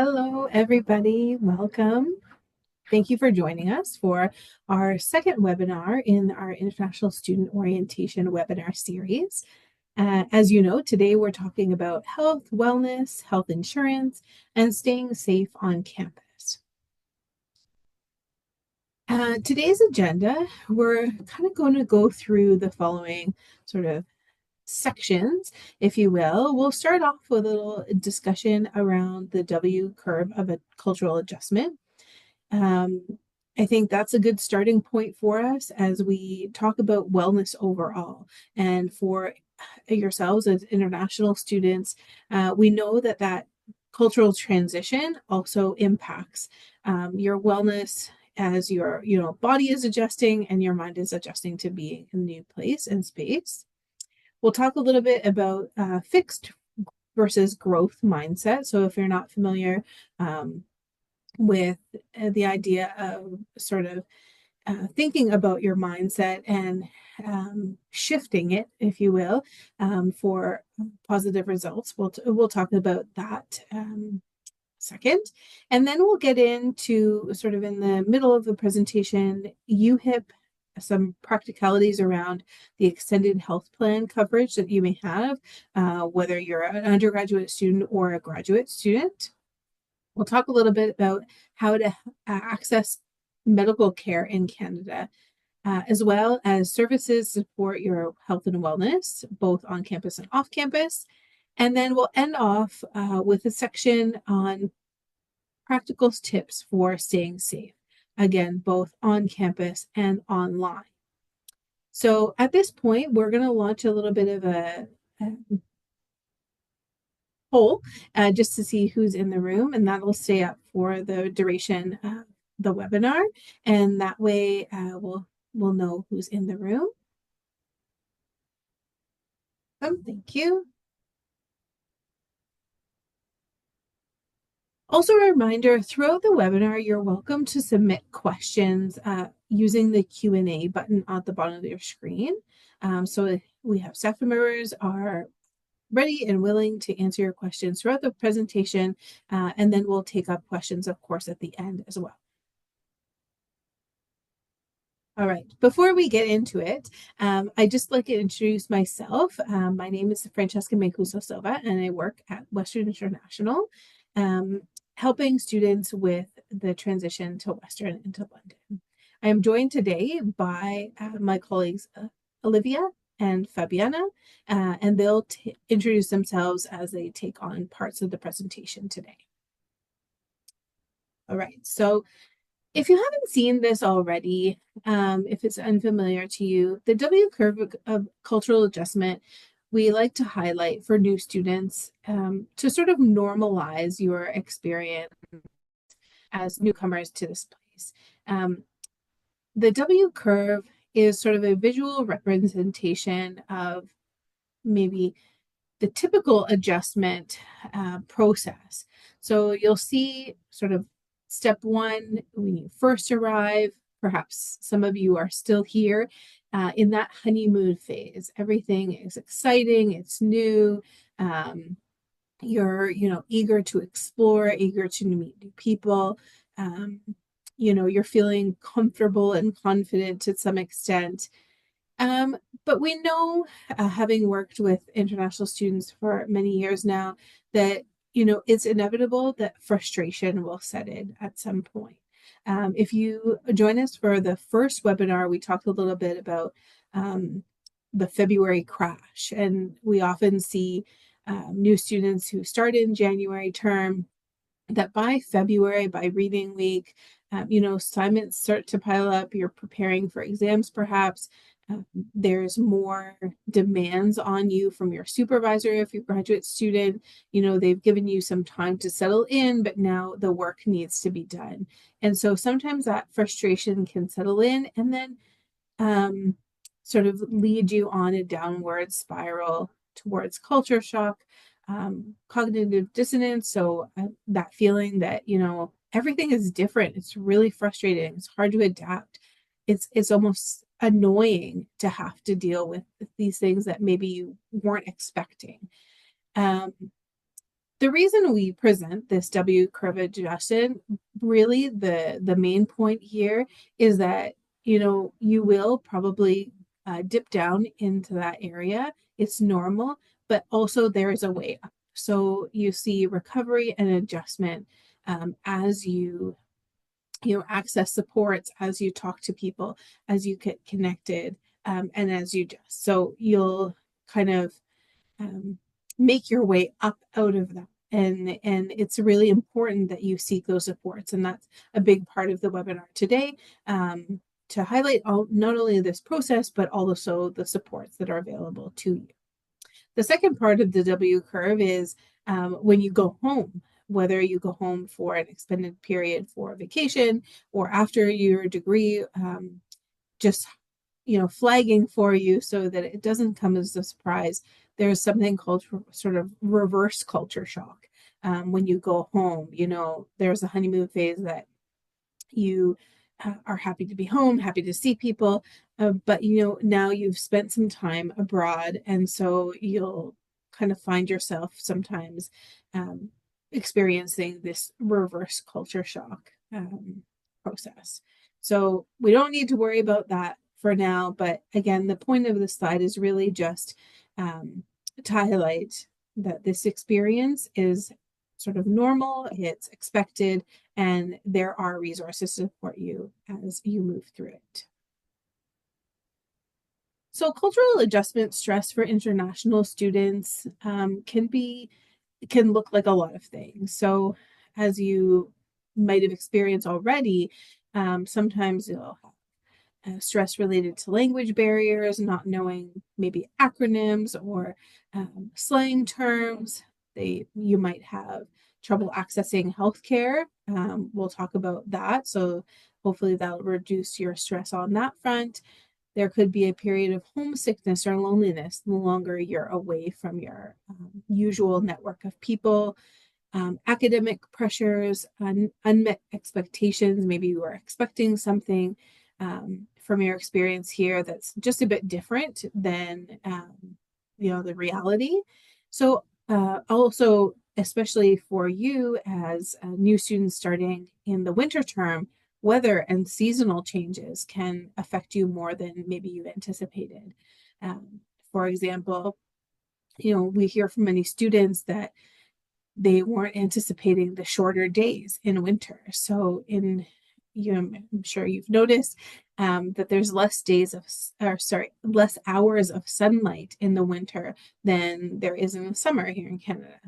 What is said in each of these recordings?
Hello, everybody. Welcome. Thank you for joining us for our second webinar in our International Student Orientation webinar series. As you know, today we're talking about health, wellness, health insurance, and staying safe on campus. Today's agenda, we're kind of going to go through the following sort of sections, if you will. We'll start off with a little discussion around the W curve of a cultural adjustment. I think that's a good starting point for us as we talk about wellness overall. And for yourselves as international students, we know that cultural transition also impacts your wellness as your body is adjusting and your mind is adjusting to being in a new place and space. We'll talk a little bit about fixed versus growth mindset. So if you're not familiar with the idea of sort of thinking about your mindset and shifting it, if you will, for positive results, we'll talk about that second. And then we'll get into sort of in the middle of the presentation, UHIP, some practicalities around the extended health plan coverage that you may have, whether you're an undergraduate student or a graduate student. We'll talk a little bit about how to access medical care in Canada, as well as services to support your health and wellness, both on campus and off campus. And then we'll end off with a section on practical tips for staying safe, again, both on campus and online. So at this point, we're going to launch a little bit of a poll just to see who's in the room, and that'll stay up for the duration of the webinar. And that way we'll know who's in the room. Thank you. Also, a reminder, throughout the webinar, you're welcome to submit questions using the Q&A button at the bottom of your screen. So we have staff members are ready and willing to answer your questions throughout the presentation, and then we'll take up questions, of course, at the end as well. All right, before we get into it, I'd just like to introduce myself. My name is Francesca Mancuso Silva, and I work at Western International, helping students with the transition to Western and to London. I am joined today by my colleagues Olivia and Fabiana, and they'll introduce themselves as they take on parts of the presentation today. All right, so if you haven't seen this already, if it's unfamiliar to you, the W curve of cultural adjustment, we like to highlight for new students to sort of normalize your experience as newcomers to this place. The W curve is sort of a visual representation of maybe the typical adjustment process. So you'll see sort of step one, when you first arrive, perhaps some of you are still here in that honeymoon phase. Everything is exciting, it's new. You're, eager to explore, eager to meet new people. You're feeling comfortable and confident to some extent. But we know, having worked with international students for many years now, that, it's inevitable that frustration will set in at some point. If you join us for the first webinar, we talked a little bit about the February crash, and we often see new students who start in January term that by February, by reading week, assignments start to pile up. You're preparing for exams, perhaps. There's more demands on you from your supervisor if you're a graduate student. They've given you some time to settle in, but now the work needs to be done. And so sometimes that frustration can settle in and then sort of lead you on a downward spiral towards culture shock, cognitive dissonance. So that feeling that, everything is different. It's really frustrating. It's hard to adapt. It's almost annoying to have to deal with these things that maybe you weren't expecting. The reason we present this W curve adjustment, really the main point here is that, you will probably dip down into that area. It's normal, but also there is a way up. So you see recovery and adjustment as access supports, as you talk to people, as you get connected, and as you just. So you'll kind of um, make your way up out of that. And it's really important that you seek those supports. And that's a big part of the webinar today, to highlight not only this process, but also the supports that are available to you. The second part of the W curve is when you go home, whether you go home for an extended period for vacation or after your degree, just flagging for you so that it doesn't come as a surprise. There's something called sort of reverse culture shock. When you go home, there's a honeymoon phase that you are happy to be home, happy to see people, but now you've spent some time abroad, and so you'll kind of find yourself sometimes experiencing this reverse culture shock process. So we don't need to worry about that for now, but again, the point of this slide is really just to highlight that this experience is sort of normal, it's expected, and there are resources to support you as you move through it. So cultural adjustment stress for international students can look like a lot of things. So as you might have experienced already, sometimes you'll have stress related to language barriers, not knowing maybe acronyms or slang terms. You might have trouble accessing healthcare. We'll talk about that. So hopefully that'll reduce your stress on that front. There could be a period of homesickness or loneliness the longer you're away from your usual network of people. Academic pressures, unmet expectations. Maybe you were expecting something from your experience here that's just a bit different than the reality. So also, especially for you as new students starting in the winter term, weather and seasonal changes can affect you more than maybe you anticipated. For example, we hear from many students that they weren't anticipating the shorter days in winter. So I'm sure you've noticed that there's less hours of sunlight in the winter than there is in the summer here in Canada.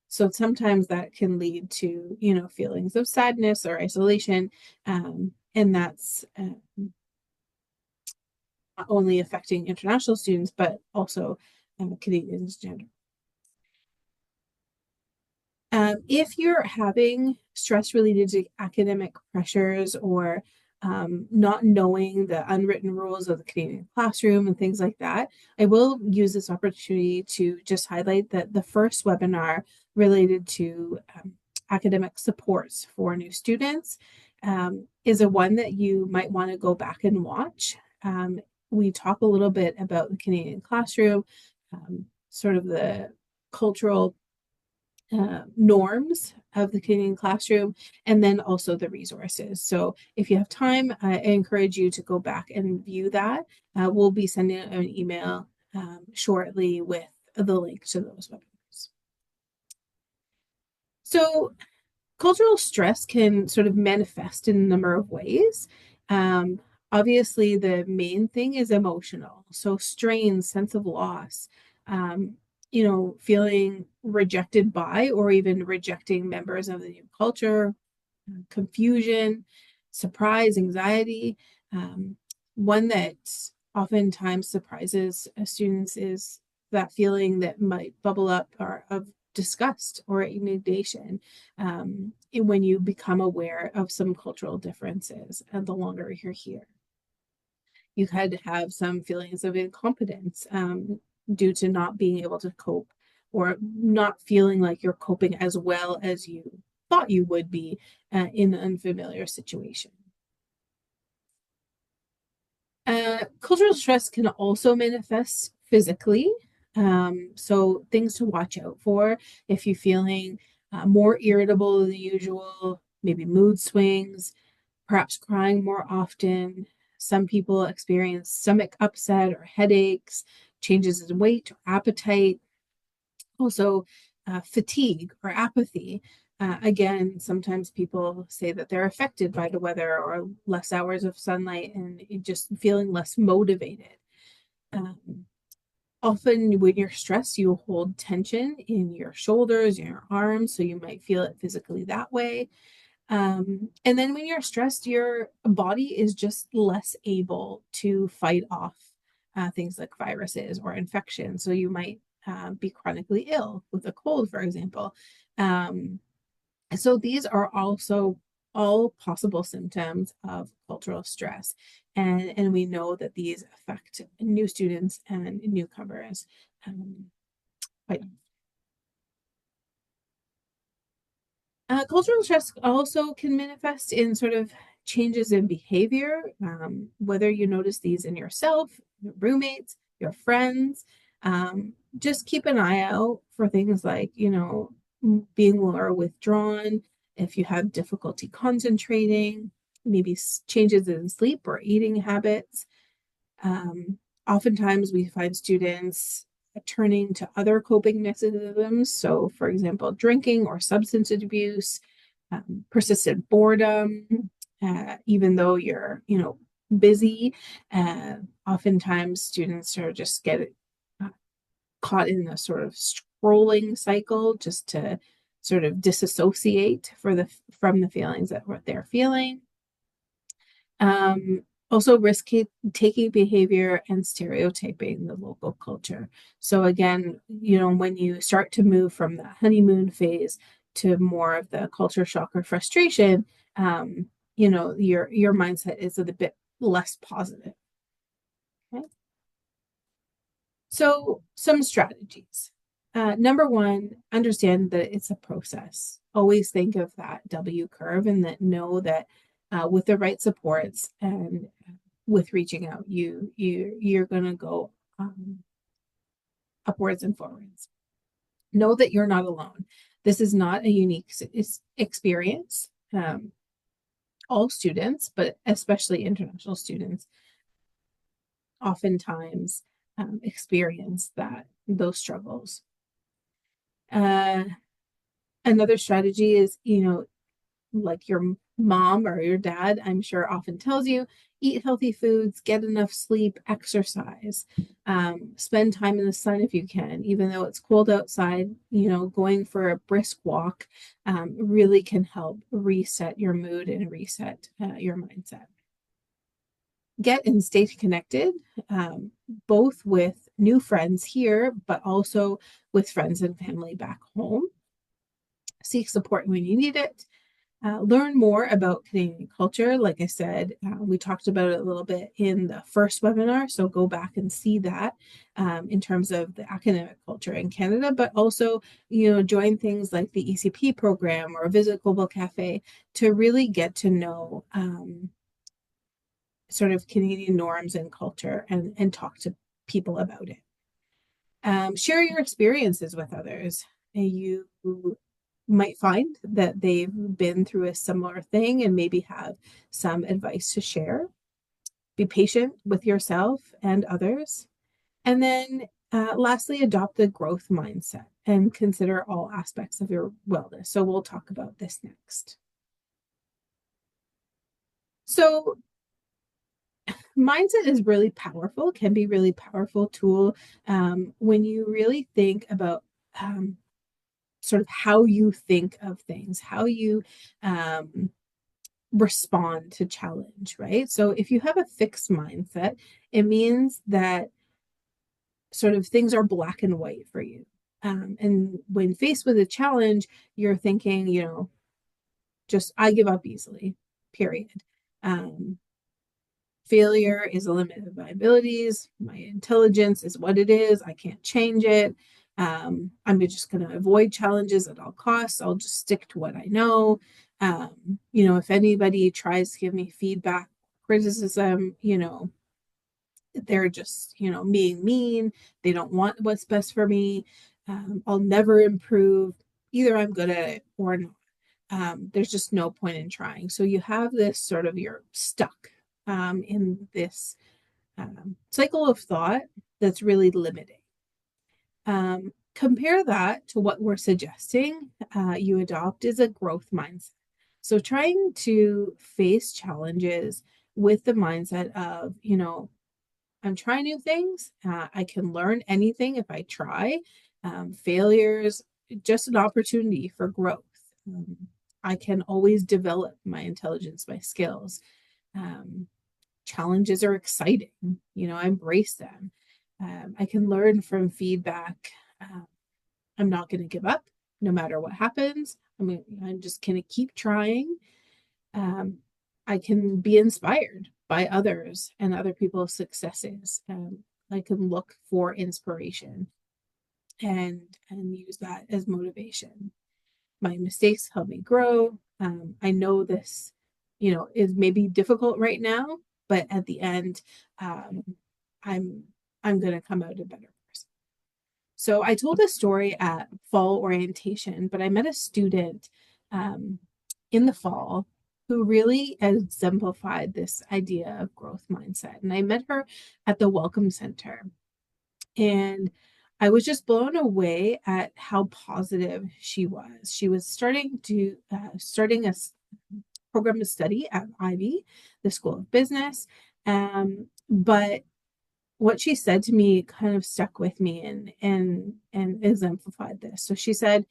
So sometimes that can lead to, feelings of sadness or isolation. And that's not only affecting international students, but also Canadians in general. If you're having stress related to academic pressures or not knowing the unwritten rules of the Canadian classroom and things like that, I will use this opportunity to just highlight that the first webinar related to academic supports for new students is a one that you might want to go back and watch. We talk a little bit about the Canadian classroom, sort of the cultural norms of the Canadian classroom, and then also the resources. So if you have time, I encourage you to go back and view that. We'll be sending an email shortly with the link to those webinars. So cultural stress can sort of manifest in a number of ways. Obviously, the main thing is emotional. So strain, sense of loss, feeling rejected by or even rejecting members of the new culture, confusion, surprise, anxiety. One that oftentimes surprises students is that feeling that might bubble up of disgust or indignation when you become aware of some cultural differences and the longer you're here. You could have some feelings of incompetence due to not being able to cope or not feeling like you're coping as well as you thought you would be in an unfamiliar situation. Cultural stress can also manifest physically. So things to watch out for if you're feeling more irritable than usual, maybe mood swings, perhaps crying more often. Some people experience stomach upset or headaches, changes in weight or appetite, also fatigue or apathy. Again, sometimes people say that they're affected by the weather or less hours of sunlight and just feeling less motivated. Um, Often, when you're stressed, you hold tension in your shoulders, in your arms, so you might feel it physically that way. And then when you're stressed, your body is just less able to fight off things like viruses or infections. So you might be chronically ill with a cold, for example. Um, so these are also all possible symptoms of cultural stress. And we know that these affect new students and newcomers quite. Cultural stress also can manifest in sort of changes in behavior, whether you notice these in yourself, your roommates, your friends. Just keep an eye out for things like, being more withdrawn, if you have difficulty concentrating, maybe changes in sleep or eating habits. Um, Oftentimes, we find students turning to other coping mechanisms. So, for example, drinking or substance abuse, persistent boredom, even though you're, busy. Oftentimes, students are just get uh, caught in a sort of scrolling cycle just to sort of disassociate from the feelings that what they're feeling. Um, Also risk taking behavior and stereotyping the local culture. So again, when you start to move from the honeymoon phase to more of the culture shock or frustration, your mindset is a bit less positive. Okay. So some strategies. Number one, understand that it's a process. Always think of that W curve and that know that with the right supports and with reaching out, you're gonna go upwards and forwards. Know that you're not alone. This is not a unique experience. All students, but especially international students, oftentimes experience those struggles. Uh, Another strategy is, like your mom or your dad, I'm sure often tells you, eat healthy foods, get enough sleep, exercise, spend time in the sun if you can, even though it's cold outside, going for a brisk walk really can help reset your mood and reset your mindset. Get and stay connected, both with new friends here, but also with friends and family back home. Seek support when you need it. Learn more about Canadian culture. Like I said, we talked about it a little bit in the first webinar, so go back and see that in terms of the academic culture in Canada, but also, join things like the ECP program or visit Global Cafe to really get to know sort of Canadian norms and culture and talk to people about it. Share your experiences with others. You might find that they've been through a similar thing and maybe have some advice to share. Be patient with yourself and others. And then lastly, adopt a growth mindset and consider all aspects of your wellness. So we'll talk about this next. So mindset is really powerful, can be really powerful tool when you really think about sort of how you think of things, how you respond to challenge, right? So if you have a fixed mindset, it means that sort of things are black and white for you. And when faced with a challenge, you're thinking, just I give up easily, period. Um, Failure is a limit of my abilities. My intelligence is what it is. I can't change it. I'm just going to avoid challenges at all costs. I'll just stick to what I know. If anybody tries to give me feedback, criticism, they're just, being mean. They don't want what's best for me. I'll never improve. Either I'm good at it or not. There's just no point in trying. So you have this sort of, you're stuck in this cycle of thought that's really limiting. Compare that to what we're suggesting you adopt is a growth mindset. So trying to face challenges with the mindset of, I'm trying new things. I can learn anything if I try. Failures, just an opportunity for growth. I can always develop my intelligence, my skills. Challenges are exciting. I embrace them. I can learn from feedback. I'm not going to give up no matter what happens. I'm just going to keep trying. I can be inspired by others and other people's successes. I can look for inspiration and use that as motivation. My mistakes help me grow. I know this, is maybe difficult right now, but at the end, I'm going to come out a better person. So I told this story at fall orientation, but I met a student in the fall who really exemplified this idea of growth mindset. And I met her at the Welcome Center. And I was just blown away at how positive she was. She was starting a program to study at Ivy, the School of Business. But what she said to me kind of stuck with me and exemplified this. So she said,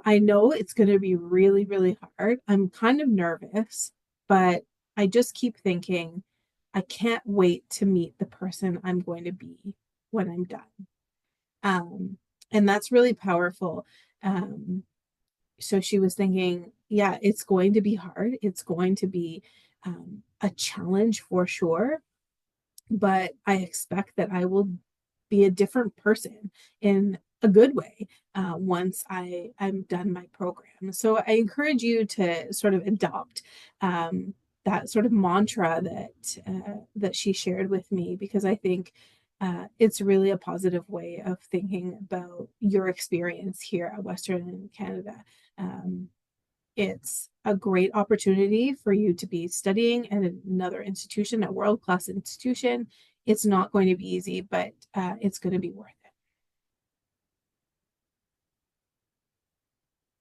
I know it's going to be really, really hard. I'm kind of nervous, but I just keep thinking, I can't wait to meet the person I'm going to be when I'm done. And that's really powerful. So she was thinking, yeah, it's going to be hard. It's going to be a challenge for sure, but I expect that I will be a different person in a good way once I'm done my program. So I encourage you to sort of adopt that sort of mantra that she shared with me, because I think it's really a positive way of thinking about your experience here at Western Canada. It's a great opportunity for you to be studying at another institution, a world-class institution. It's not going to be easy, but it's going to be worth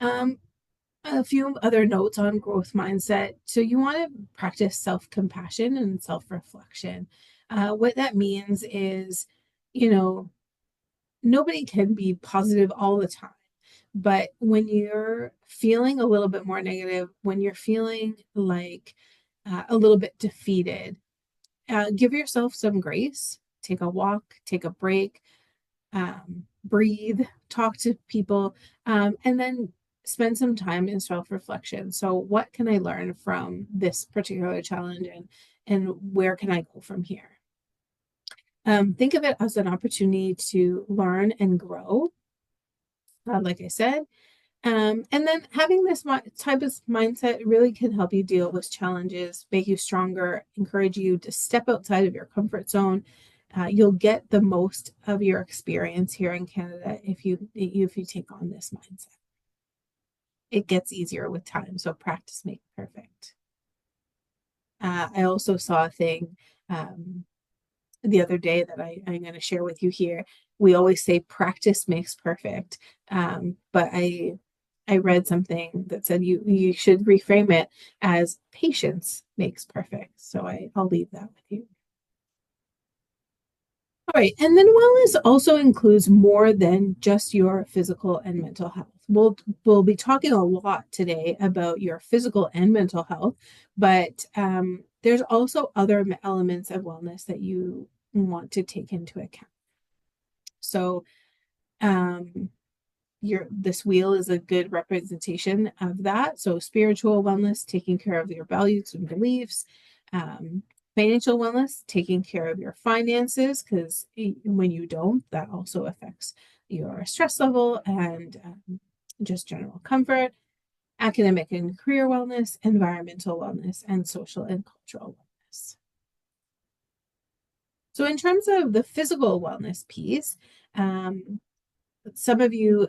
it. A few other notes on growth mindset. So you want to practice self-compassion and self-reflection. What that means is, you know, nobody can be positive all the time. But when you're feeling a little bit more negative, when you're feeling like a little bit defeated, give yourself some grace. Take a walk, take a break, breathe, talk to people, and then spend some time in self-reflection. So what can I learn from this particular challenge, and where can I go from here? Think of it as an opportunity to learn and grow, like I said. And then having this type of mindset really can help you deal with challenges, make you stronger, encourage you to step outside of your comfort zone. You'll get the most of your experience here in Canada if you take on this mindset. It gets easier with time, so practice makes perfect. I also saw a thing the other day that I'm going to share with you here. We always say practice makes perfect, but I read something that said you should reframe it as patience makes perfect. So I'll leave that with you. All right, and then wellness also includes more than just your physical and mental health. We'll be talking a lot today about your physical and mental health, but there's also other elements of wellness that you want to take into account. So this wheel is a good representation of that. So spiritual wellness, taking care of your values and beliefs. Financial wellness, taking care of your finances, because when you don't, that also affects your stress level and just general comfort. Academic and career wellness, environmental wellness, and social and cultural wellness. So in terms of the physical wellness piece, some of you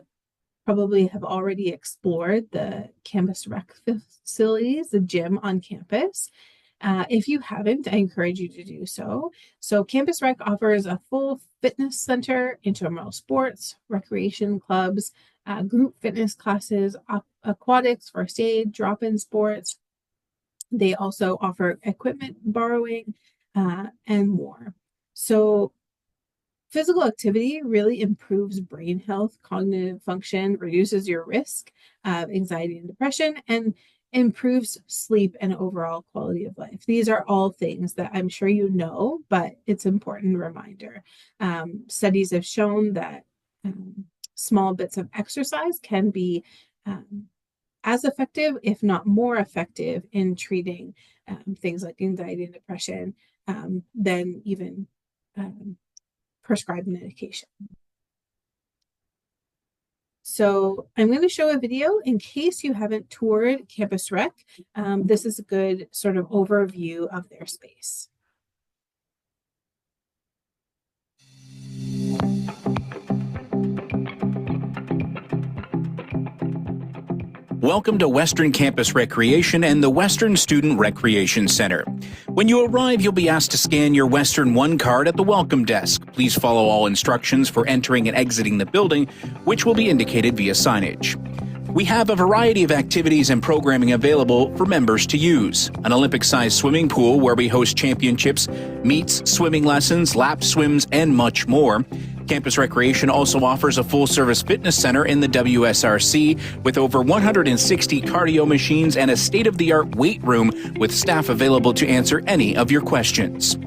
probably have already explored the campus rec facilities, the gym on campus. If you haven't, I encourage you to do so. So Campus Rec offers a full fitness center, intramural sports, recreation clubs, group fitness classes, aquatics, first aid, drop-in sports. They also offer equipment borrowing and more. So physical activity really improves brain health, cognitive function, reduces your risk of anxiety and depression, and improves sleep and overall quality of life. These are all things that I'm sure you know, but it's an important reminder. Studies have shown that small bits of exercise can be as effective, if not more effective, in treating things like anxiety and depression than even prescribed medication. So I'm going to show a video in case you haven't toured Campus Rec. This is a good sort of overview of their space. Welcome to Western Campus Recreation and the Western Student Recreation Center. When you arrive, you'll be asked to scan your Western One card at the welcome desk. Please follow all instructions for entering and exiting the building, which will be indicated via signage. We have a variety of activities and programming available for members to use. An Olympic-sized swimming pool where we host championships, meets, swimming lessons, lap swims, and much more. Campus Recreation also offers a full-service fitness center in the WSRC with over 160 cardio machines and a state-of-the-art weight room with staff available to answer any of your questions.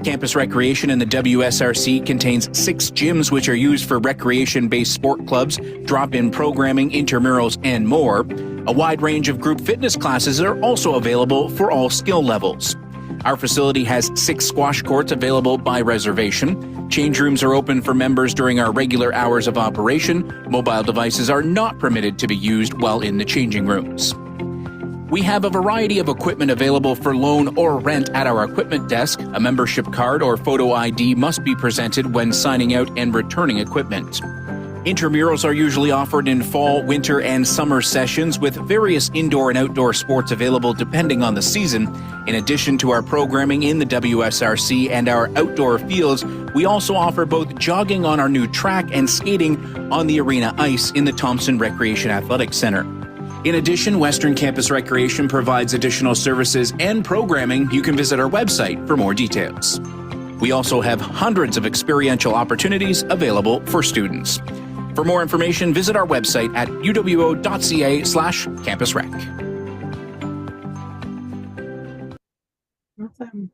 Campus Recreation in the WSRC contains 6 gyms which are used for recreation-based sport clubs, drop-in programming, intramurals, and more. A wide range of group fitness classes are also available for all skill levels. Our facility has 6 squash courts available by reservation. Change rooms are open for members during our regular hours of operation. Mobile devices are not permitted to be used while in the changing rooms. We have a variety of equipment available for loan or rent at our equipment desk. A membership card or photo ID must be presented when signing out and returning equipment. Intramurals are usually offered in fall, winter, and summer sessions with various indoor and outdoor sports available depending on the season. In addition to our programming in the WSRC and our outdoor fields, we also offer both jogging on our new track and skating on the arena ice in the Thompson Recreation Athletic Center. In addition, Western Campus Recreation provides additional services and programming. You can visit our website for more details. We also have hundreds of experiential opportunities available for students. For more information, visit our website at uwo.ca/campusrec. Awesome.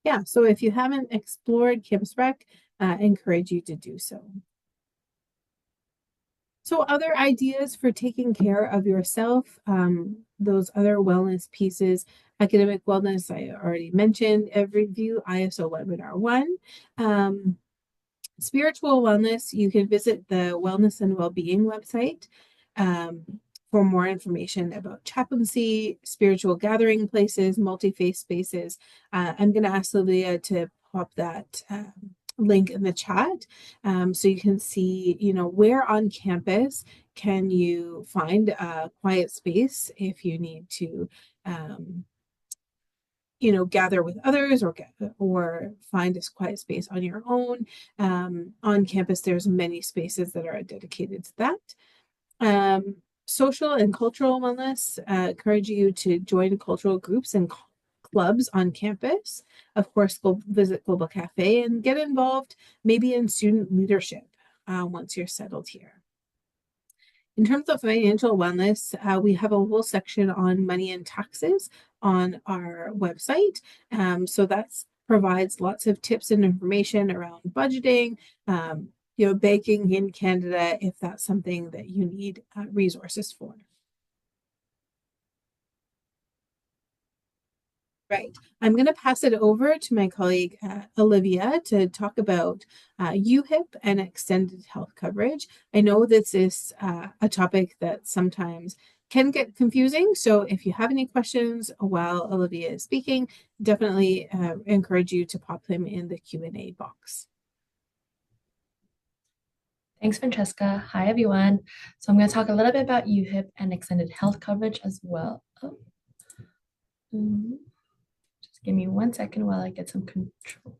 Yeah, so if you haven't explored Campus Rec, I encourage you to do so. So other ideas for taking care of yourself, those other wellness pieces, academic wellness, I already mentioned, review ISO Webinar 1. Spiritual wellness, you can visit the Wellness and Wellbeing website for more information about chaplaincy, spiritual gathering places, multi-faith spaces. I'm going to ask Sylvia to pop that link in the chat so you can see, where on campus can you find a quiet space if you need to gather with others or find a quiet space on your own. On campus, there's many spaces that are dedicated to that. Social and cultural wellness, encourage you to join cultural groups and clubs on campus. Of course, go visit Global Cafe and get involved maybe in student leadership once you're settled here. In terms of financial wellness, we have a whole section on money and taxes on our website. So that provides lots of tips and information around budgeting, banking in Canada, if that's something that you need resources for. Right. I'm going to pass it over to my colleague, Olivia, to talk about UHIP and extended health coverage. I know this is a topic that sometimes can get confusing. So if you have any questions while Olivia is speaking, definitely encourage you to pop them in the Q&A box. Thanks, Francesca. Hi, everyone. So I'm going to talk a little bit about UHIP and extended health coverage as well. Just give me 1 second while I get some control.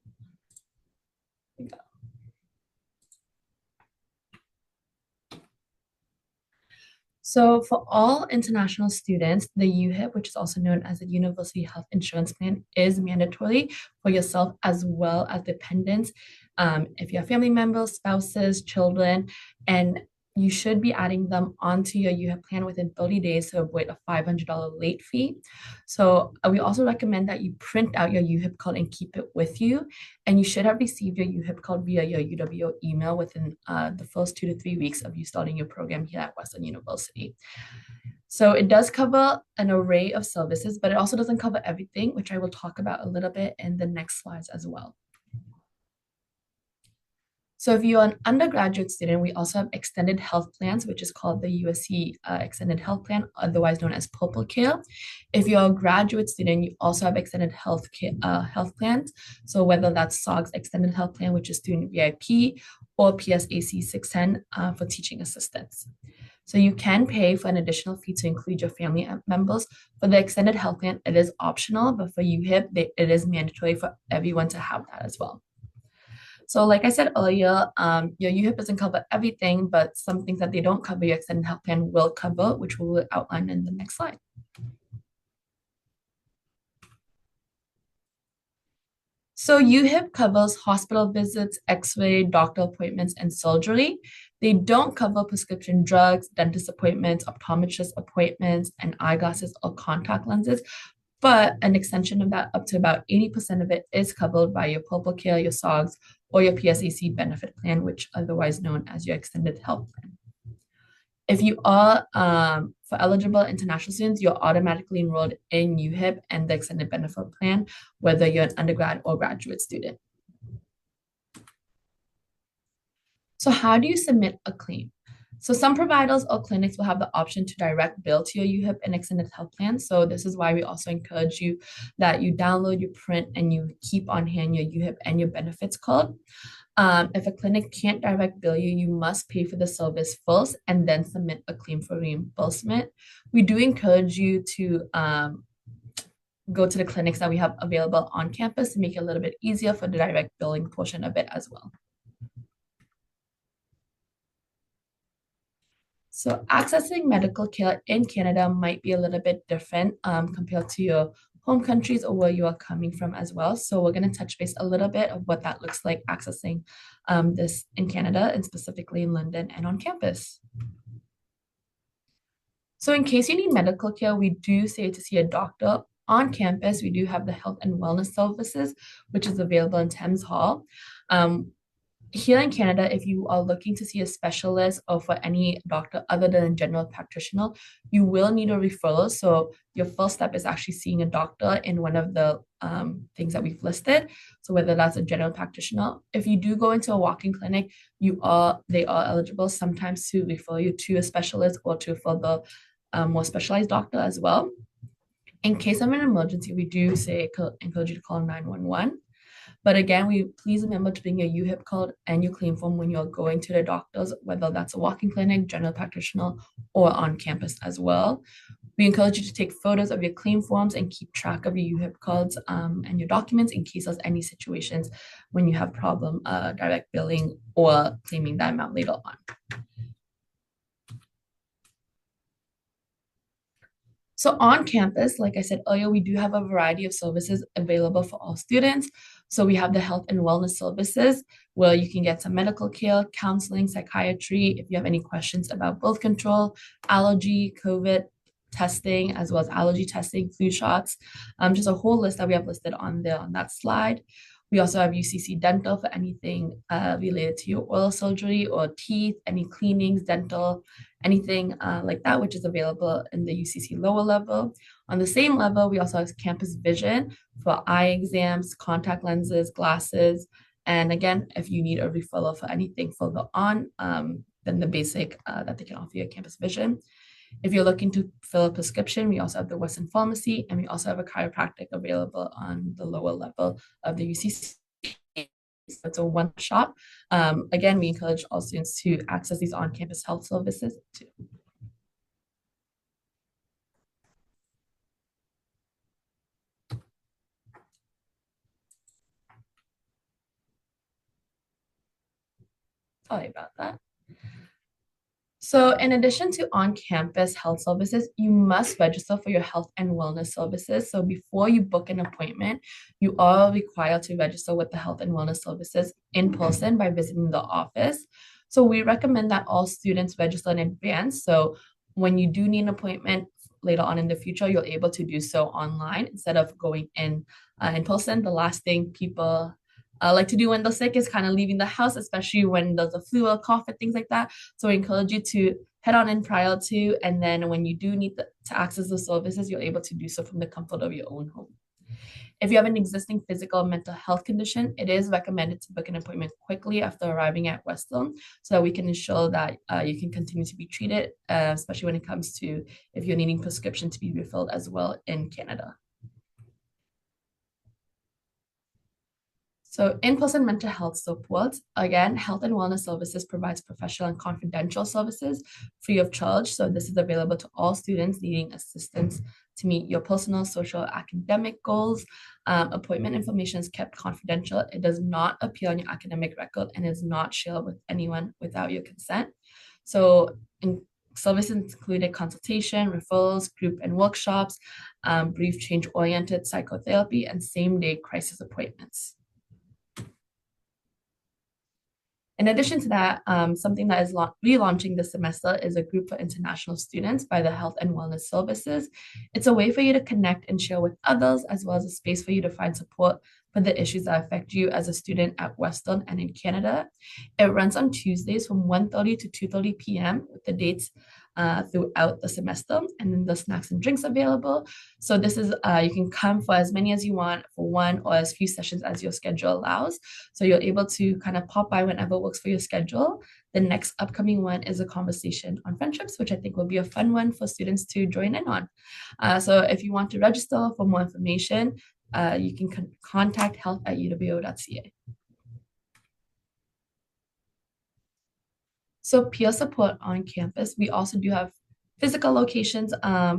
Here we go. So for all international students, the UHIP, which is also known as the University Health Insurance Plan, is mandatory for yourself as well as dependents. If you have family members, spouses, children, and you should be adding them onto your UHIP plan within 30 days to avoid a $500 late fee. So we also recommend that you print out your UHIP card and keep it with you. And you should have received your UHIP card via your UWO email within the first 2 to 3 weeks of you starting your program here at Western University. So it does cover an array of services, but it also doesn't cover everything, which I will talk about a little bit in the next slides as well. So if you're an undergraduate student, we also have extended health plans, which is called the USC Extended Health Plan, otherwise known as Purple Care. If you're a graduate student, you also have extended health plans. So whether that's SOG's Extended Health Plan, which is Student VIP, or PSAC 610 for teaching assistants. So you can pay for an additional fee to include your family members. For the extended health plan, it is optional, but for UHIP, it is mandatory for everyone to have that as well. So like I said earlier, your UHIP doesn't cover everything, but some things that they don't cover, your extended health plan will cover, which we will outline in the next slide. So UHIP covers hospital visits, x-ray, doctor appointments, and surgery. They don't cover prescription drugs, dentist appointments, optometrist appointments, and eyeglasses or contact lenses. But an extension of that up to about 80% of it is covered by your Purple Care, your SOGS, or your PSAC benefit plan, which otherwise known as your extended health plan. If you are, for eligible international students, you're automatically enrolled in UHIP and the extended benefit plan, whether you're an undergrad or graduate student. So how do you submit a claim? So some providers or clinics will have the option to direct bill to your UHIP and extended health plan. So this is why we also encourage you that you download, you print, and you keep on hand your UHIP and your benefits card. If a clinic can't direct bill you, you must pay for the service first and then submit a claim for reimbursement. We do encourage you to go to the clinics that we have available on campus to make it a little bit easier for the direct billing portion of it as well. So accessing medical care in Canada might be a little bit different compared to your home countries or where you are coming from as well. So we're going to touch base a little bit of what that looks like accessing this in Canada and specifically in London and on campus. So in case you need medical care, we do say to see a doctor on campus. We do have the health and wellness services, which is available in Thames Hall. Here in Canada, if you are looking to see a specialist or for any doctor other than a general practitioner, you will need a referral. So your first step is actually seeing a doctor in one of the things that we've listed. So whether that's a general practitioner, if you do go into a walk-in clinic, they are eligible sometimes to refer you to a specialist or to for the more specialized doctor as well. In case of an emergency, we do say encourage you to call 911. But again, please remember to bring your UHIP card and your claim form when you're going to the doctors, whether that's a walk-in clinic, general practitioner, or on campus as well. We encourage you to take photos of your claim forms and keep track of your UHIP cards and your documents in case there's any situations when you have problem direct billing or claiming that amount later on. So on campus, like I said earlier, we do have a variety of services available for all students. So we have the health and wellness services where you can get some medical care, counseling, psychiatry. If you have any questions about birth control, allergy, COVID testing, as well as allergy testing, flu shots, just a whole list that we have listed on there on that slide. We also have UCC Dental for anything related to your oral surgery or teeth, any cleanings, dental, anything like that, which is available in the UCC lower level. On the same level, we also have Campus Vision for eye exams, contact lenses, glasses. And again, if you need a referral for anything further on, then the basic that they can offer you at Campus Vision. If you're looking to fill a prescription, we also have the Western Pharmacy, and we also have a chiropractic available on the lower level of the UCC. So it's a one shop. Again, we encourage all students to access these on-campus health services too. Sorry about that. So in addition to on-campus health services, you must register for your health and wellness services. So before you book an appointment, you are required to register with the health and wellness services in person by visiting the office. So we recommend that all students register in advance. So when you do need an appointment later on in the future, you're able to do so online instead of going in person. The last thing people like to do when they're sick is kind of leaving the house, especially when there's a flu or cough and things like that. So I encourage you to head on in prior to, and then when you do need to access the services, you're able to do so from the comfort of your own home. If you have an existing physical or mental health condition, it is recommended to book an appointment quickly after arriving at Western so that we can ensure that you can continue to be treated, especially when it comes to if you're needing prescription to be refilled as well in Canada. So in-person mental health support, again, Health and Wellness Services provides professional and confidential services free of charge. So this is available to all students needing assistance to meet your personal, social, academic goals. Appointment information is kept confidential. It does not appear on your academic record and is not shared with anyone without your consent. So services included consultation, referrals, group and workshops, brief change-oriented psychotherapy, and same-day crisis appointments. In addition to that, something that is relaunching this semester is a group for international students by the Health and Wellness Services. It's a way for you to connect and share with others, as well as a space for you to find support for the issues that affect you as a student at Western and in Canada. It runs on Tuesdays from 1:30 to 2:30 p.m. with the dates throughout the semester, and then the snacks and drinks available. So this is you can come for as many as you want for one or as few sessions as your schedule allows. So you're able to kind of pop by whenever works for your schedule. The next upcoming one is a conversation on friendships, which I think will be a fun one for students to join in on. So if you want to register for more information, you can contact health@uwo.ca. So peer support on campus, we also do have physical locations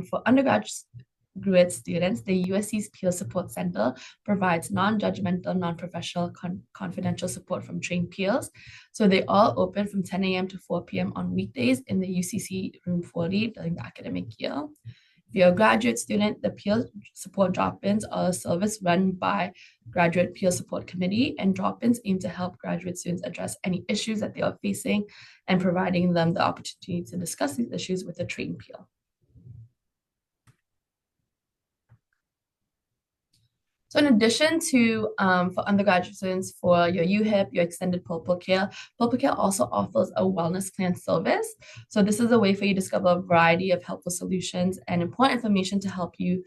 for undergraduate students. The USC's Peer Support Center provides non-judgmental, non-professional, confidential support from trained peers. So they are open from 10 a.m. to 4 p.m. on weekdays in the UCC Room 40 during the academic year. If you're a graduate student, the peer support drop-ins are a service run by Graduate Peer Support Committee, and drop-ins aim to help graduate students address any issues that they are facing and providing them the opportunity to discuss these issues with a trained peer. So in addition to for undergraduate students for your UHIP, your extended Purple Care also offers a wellness plan service. So this is a way for you to discover a variety of helpful solutions and important information to help you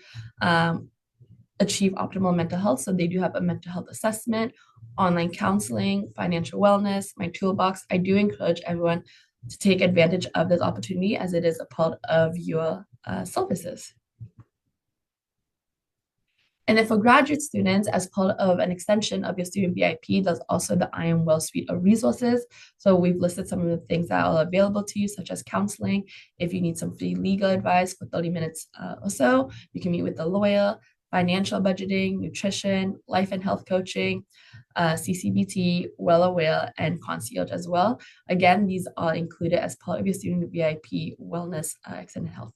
achieve optimal mental health. So they do have a mental health assessment, online counseling, financial wellness, my toolbox. I do encourage everyone to take advantage of this opportunity as it is a part of your services. And then for graduate students, as part of an extension of your student VIP, there's also the I Am Well suite of resources. So we've listed some of the things that are available to you, such as counseling. If you need some free legal advice for 30 minutes or so, you can meet with a lawyer, financial budgeting, nutrition, life and health coaching, CCBT, Well Aware, and concierge as well. Again, these are included as part of your student VIP wellness extended health.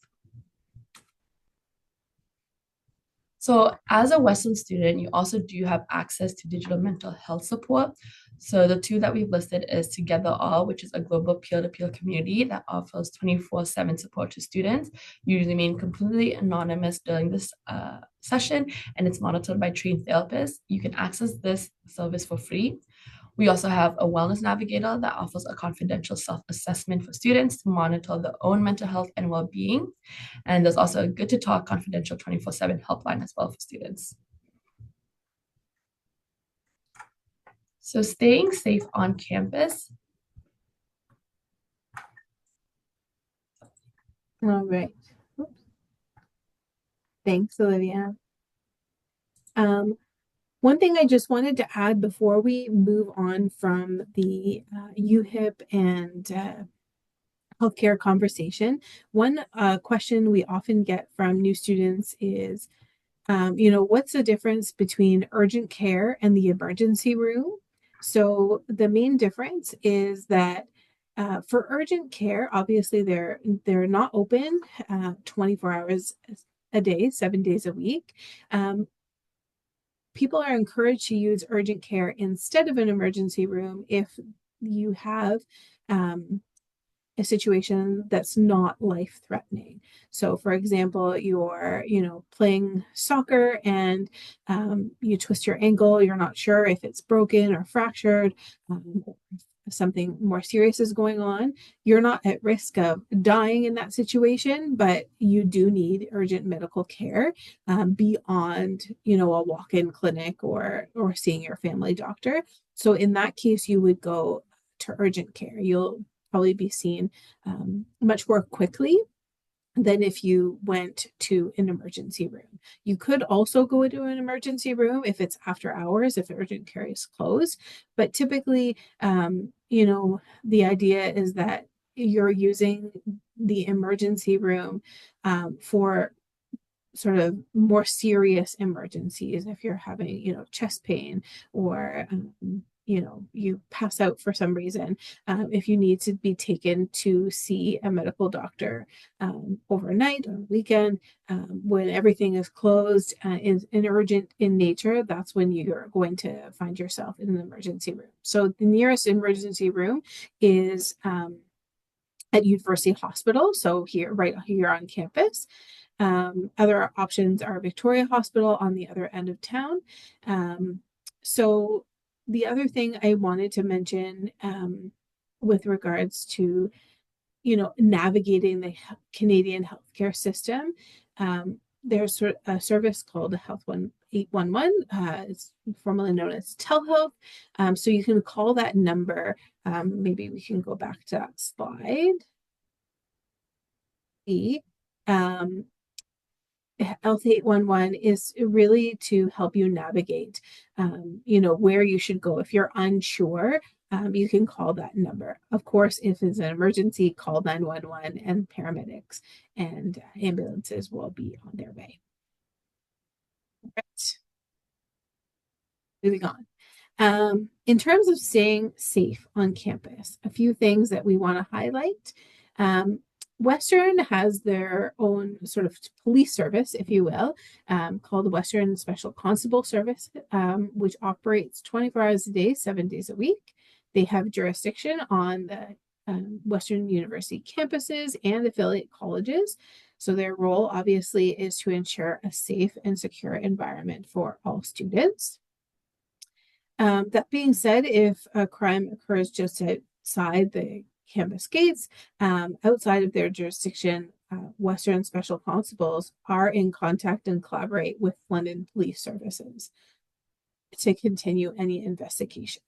So as a Western student, you also do have access to digital mental health support. So the two that we've listed is Together All, which is a global peer-to-peer community that offers 24/7 support to students. You remain completely anonymous during this session, and it's monitored by trained therapists. You can access this service for free. We also have a wellness navigator that offers a confidential self-assessment for students to monitor their own mental health and well-being. And there's also a Good to Talk confidential 24/7 helpline as well for students. So staying safe on campus. All right. Thanks, Olivia. One thing I just wanted to add before we move on from the UHIP and healthcare conversation, one question we often get from new students is, what's the difference between urgent care and the emergency room? So the main difference is that for urgent care, obviously they're not open 24 hours a day, 7 days a week. People are encouraged to use urgent care instead of an emergency room if you have a situation that's not life threatening. So, for example, you're, playing soccer and you twist your ankle, you're not sure if it's broken or fractured, or if something more serious is going on. You're not at risk of dying in that situation, but you do need urgent medical care beyond, a walk-in clinic or seeing your family doctor. So in that case, you would go to urgent care. You'll probably be seen much more quickly than if you went to an emergency room. You could also go into an emergency room if it's after hours, if urgent care is closed. But typically, the idea is that you're using the emergency room for sort of more serious emergencies if you're having, chest pain or you pass out for some reason, if you need to be taken to see a medical doctor overnight or weekend, when everything is closed is urgent in nature, that's when you're going to find yourself in an emergency room. So the nearest emergency room is at University Hospital, so right here on campus. Other options are Victoria Hospital on the other end of town. So the other thing I wanted to mention with regards to, navigating the Canadian healthcare system, there's a service called Health 811. It's formerly known as telehealth. So you can call that number. Maybe we can go back to that slide. Um, Health 811 is really to help you navigate, where you should go. If you're unsure, you can call that number. Of course, if it's an emergency, call 911 and paramedics and ambulances will be on their way. Right. Moving on. In terms of staying safe on campus, a few things that we want to highlight. Western has their own sort of police service, if you will, called the Western Special Constable Service, which operates 24 hours a day, 7 days a week. They have jurisdiction on the Western University campuses and affiliate colleges. So their role obviously is to ensure a safe and secure environment for all students. That being said, if a crime occurs just outside the campus gates, outside of their jurisdiction, Western Special Constables are in contact and collaborate with London Police Services to continue any investigation.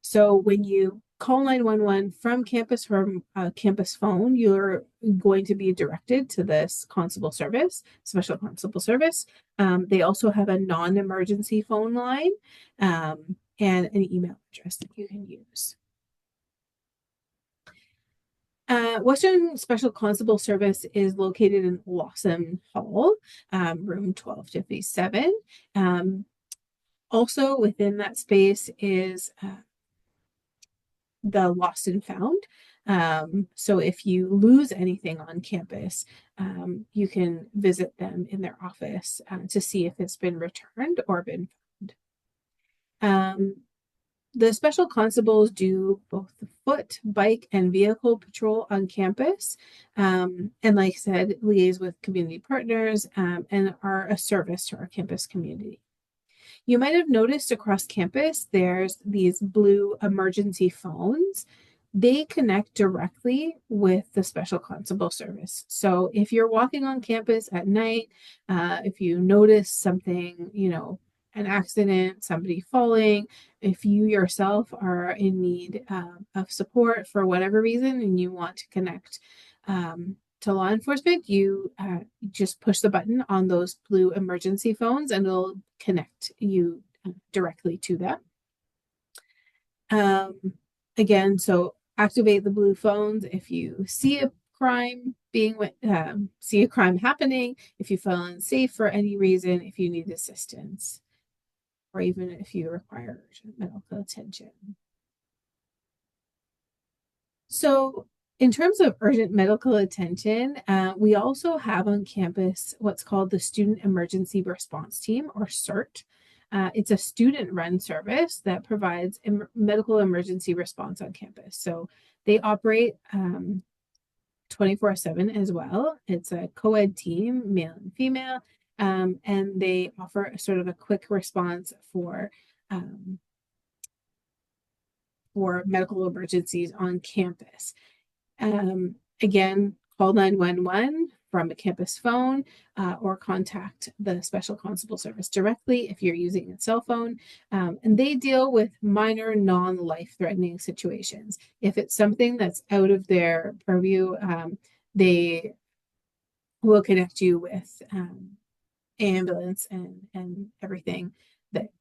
So when you call 911 from campus, from a campus phone, you're going to be directed to this constable service, special constable service. They also have a non-emergency phone line and an email address that you can use. Western Special Constable Service is located in Lawson Hall, room 1257. Also within that space is the lost and found. So if you lose anything on campus, you can visit them in their office to see if it's been returned or been found. The special constables do both the foot, bike, and vehicle patrol on campus. And like I said, liaise with community partners and are a service to our campus community. You might have noticed across campus, there's these blue emergency phones. They connect directly with the Special Constable Service. So if you're walking on campus at night, if you notice something, an accident, somebody falling, if you yourself are in need of support for whatever reason and you want to connect to law enforcement, you just push the button on those blue emergency phones and it'll connect you directly to them. Again, so activate the blue phones if you see a crime see a crime happening, if you feel unsafe for any reason, if you need assistance, or even if you require urgent medical attention. So in terms of urgent medical attention, we also have on campus what's called the Student Emergency Response Team, or CERT. It's a student-run service that provides medical emergency response on campus. So they operate 24/7 as well. It's a co-ed team, male and female, and they offer sort of a quick response for medical emergencies on campus. Again, call 911 from a campus phone or contact the Special Constable Service directly if you're using a cell phone. And they deal with minor non-life-threatening situations. If it's something that's out of their purview, they will connect you with ambulance and everything that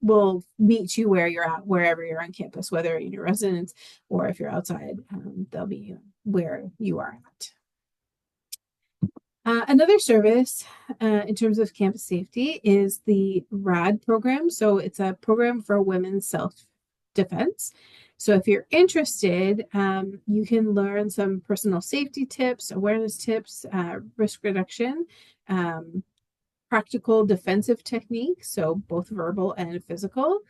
will meet you where you're at, wherever you're on campus, whether in your residence or if you're outside, they'll be where you are at. Another service in terms of campus safety is the RAD program. So it's a program for women's self-defense. So if you're interested, you can learn some personal safety tips, awareness tips, risk reduction, practical defensive techniques, so both verbal and physical.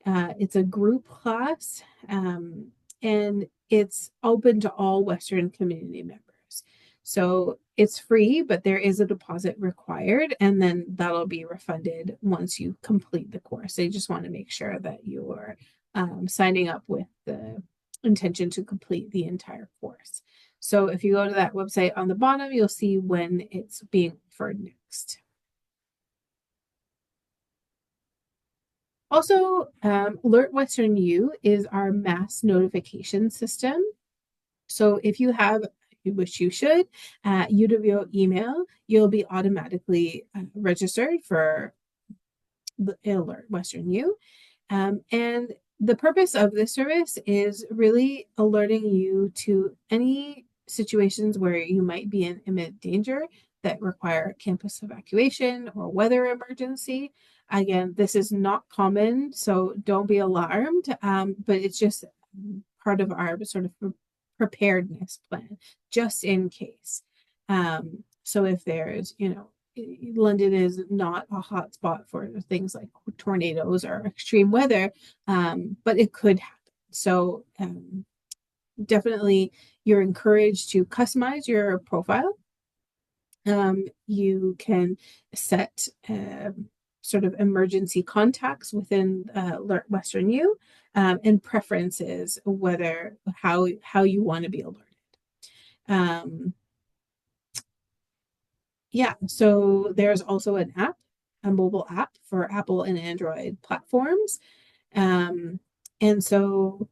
It's a group class, and it's open to all Western community members. So it's free, but there is a deposit required, and then that'll be refunded once you complete the course. They just want to make sure that you are signing up with the intention to complete the entire course. So if you go to that website on the bottom, you'll see when it's being offered next. Also, Alert Western U is our mass notification system. So if you have, which you should, UWO email, you'll be automatically registered for the Alert Western U. And the purpose of this service is really alerting you to any situations where you might be in imminent danger that require campus evacuation or weather emergency. Again, this is not common, so don't be alarmed, but it's just part of our sort of preparedness plan, just in case. So if there's, London is not a hot spot for things like tornadoes or extreme weather, but it could happen. So definitely you're encouraged to customize your profile. You can set sort of emergency contacts within Alert Western U and preferences, how you want to be alerted. Yeah, so there's also an app, a mobile app for Apple and Android platforms. And so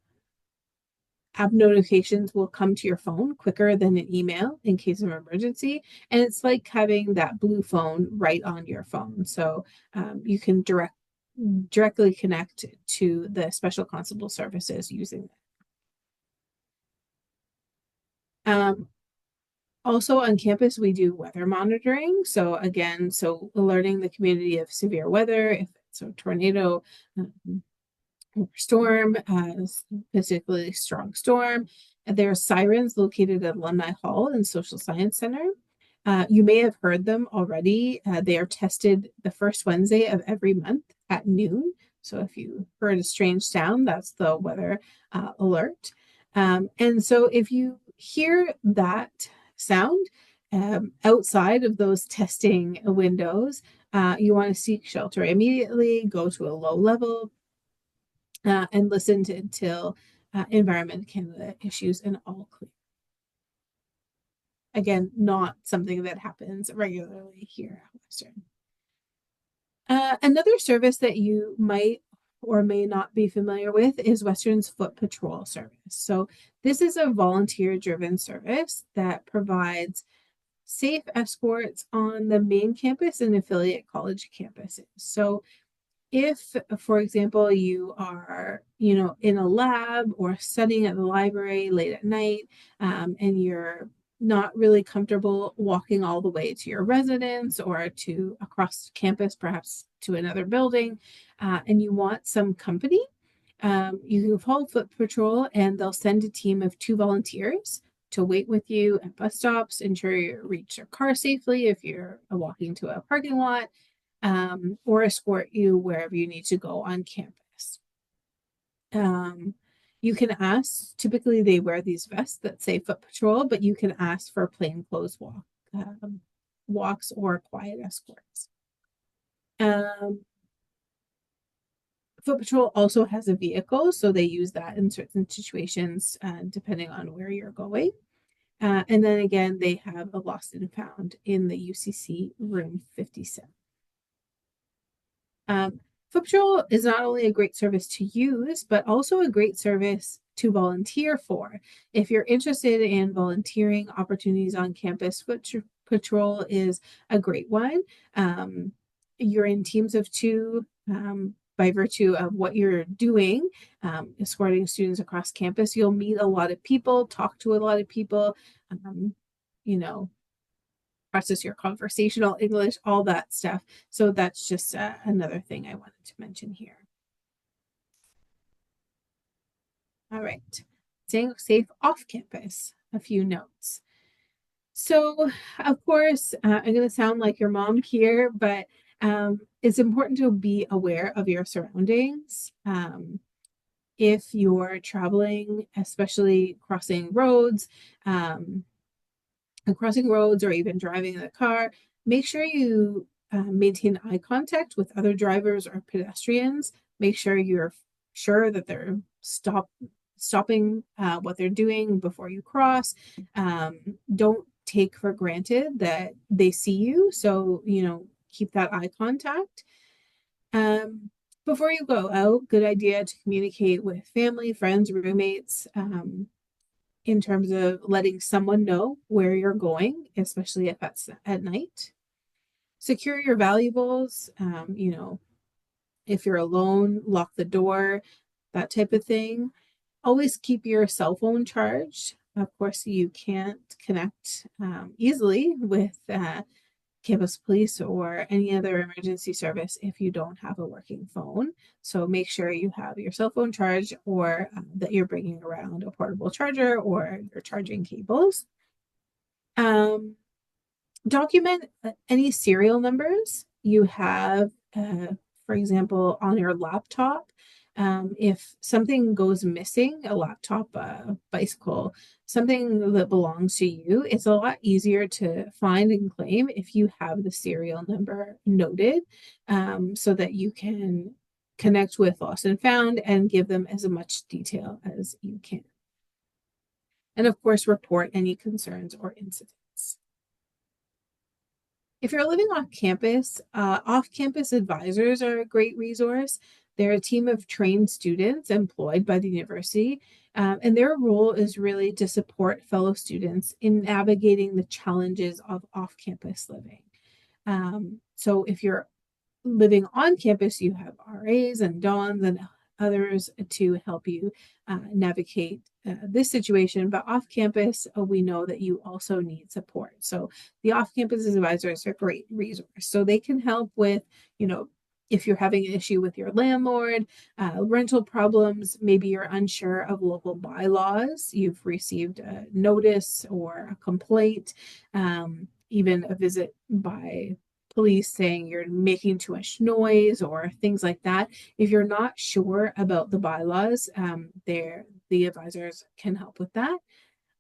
app notifications will come to your phone quicker than an email in case of emergency. And it's like having that blue phone right on your phone. So you can directly connect to the Special Constable Services using it. Also on campus, we do weather monitoring. So again, alerting the community of severe weather, if it's a tornado, or storm, particularly strong storm. There are sirens located at Alumni Hall and Social Science Center. You may have heard them already. They are tested the first Wednesday of every month at noon. So if you heard a strange sound, that's the weather alert. And so if you hear that sound outside of those testing windows, you want to seek shelter immediately, go to a low level, and listen until Environment Canada issues an all clear. Again, not something that happens regularly here at Western. Another service that you might or may not be familiar with is Western's Foot Patrol service. So this is a volunteer-driven service that provides safe escorts on the main campus and affiliate college campuses. So if, for example, you are, in a lab or studying at the library late at night, and you're not really comfortable walking all the way to your residence or to across campus, perhaps to another building, and you want some company, you can call Foot Patrol and they'll send a team of 2 volunteers to wait with you at bus stops, ensure you reach your car safely if you're walking to a parking lot, or escort you wherever you need to go on campus. You can ask, typically they wear these vests that say Foot Patrol, but you can ask for plainclothes walks or quiet escorts. Foot Patrol also has a vehicle, so they use that in certain situations, depending on where you're going. And then again, they have a lost and found in the UCC room 57. Foot Patrol is not only a great service to use, but also a great service to volunteer for. If you're interested in volunteering opportunities on campus, Foot Patrol is a great one. You're in teams of 2, by virtue of what you're doing, escorting students across campus. You'll meet a lot of people, talk to a lot of people, practice your conversational English, all that stuff. So that's just another thing I wanted to mention here. All right, staying safe off campus, a few notes. So, of course, I'm going to sound like your mom here, but it's important to be aware of your surroundings. If you're traveling, especially crossing roads or even driving in the car, make sure you maintain eye contact with other drivers or pedestrians. Make sure you're sure that they're stopping what they're doing before you cross. Don't take for granted that they see you. So, keep that eye contact. Before you go out, good idea to communicate with family, friends, roommates, in terms of letting someone know where you're going, especially if that's at night. Secure your valuables. If you're alone, lock the door, that type of thing. Always keep your cell phone charged. Of course, you can't connect easily with campus police or any other emergency service if you don't have a working phone. So make sure you have your cell phone charged, or that you're bringing around a portable charger or your charging cables. Document any serial numbers you have, for example, on your laptop. If something goes missing, a laptop, a bicycle, something that belongs to you, it's a lot easier to find and claim if you have the serial number noted, so that you can connect with lost and found and give them as much detail as you can. And of course, report any concerns or incidents. If you're living off-campus advisors are a great resource. They're a team of trained students employed by the university, and their role is really to support fellow students in navigating the challenges of off-campus living. So if you're living on campus, you have RAs and DONs and others to help you navigate this situation. But off campus, we know that you also need support. So the off campus advisors are a great resource. So they can help with, if you're having an issue with your landlord, rental problems, maybe you're unsure of local bylaws, you've received a notice or a complaint, even a visit by police saying you're making too much noise or things like that. If you're not sure about the bylaws, the advisors can help with that.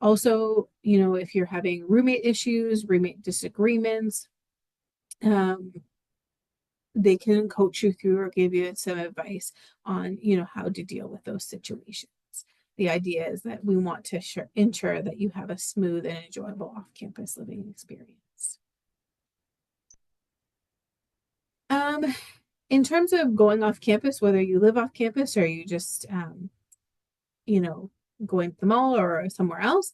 Also, if you're having roommate issues, roommate disagreements, they can coach you through or give you some advice on, how to deal with those situations. The idea is that we want to ensure that you have a smooth and enjoyable off-campus living experience. In terms of going off campus, whether you live off campus or you just, going to the mall or somewhere else,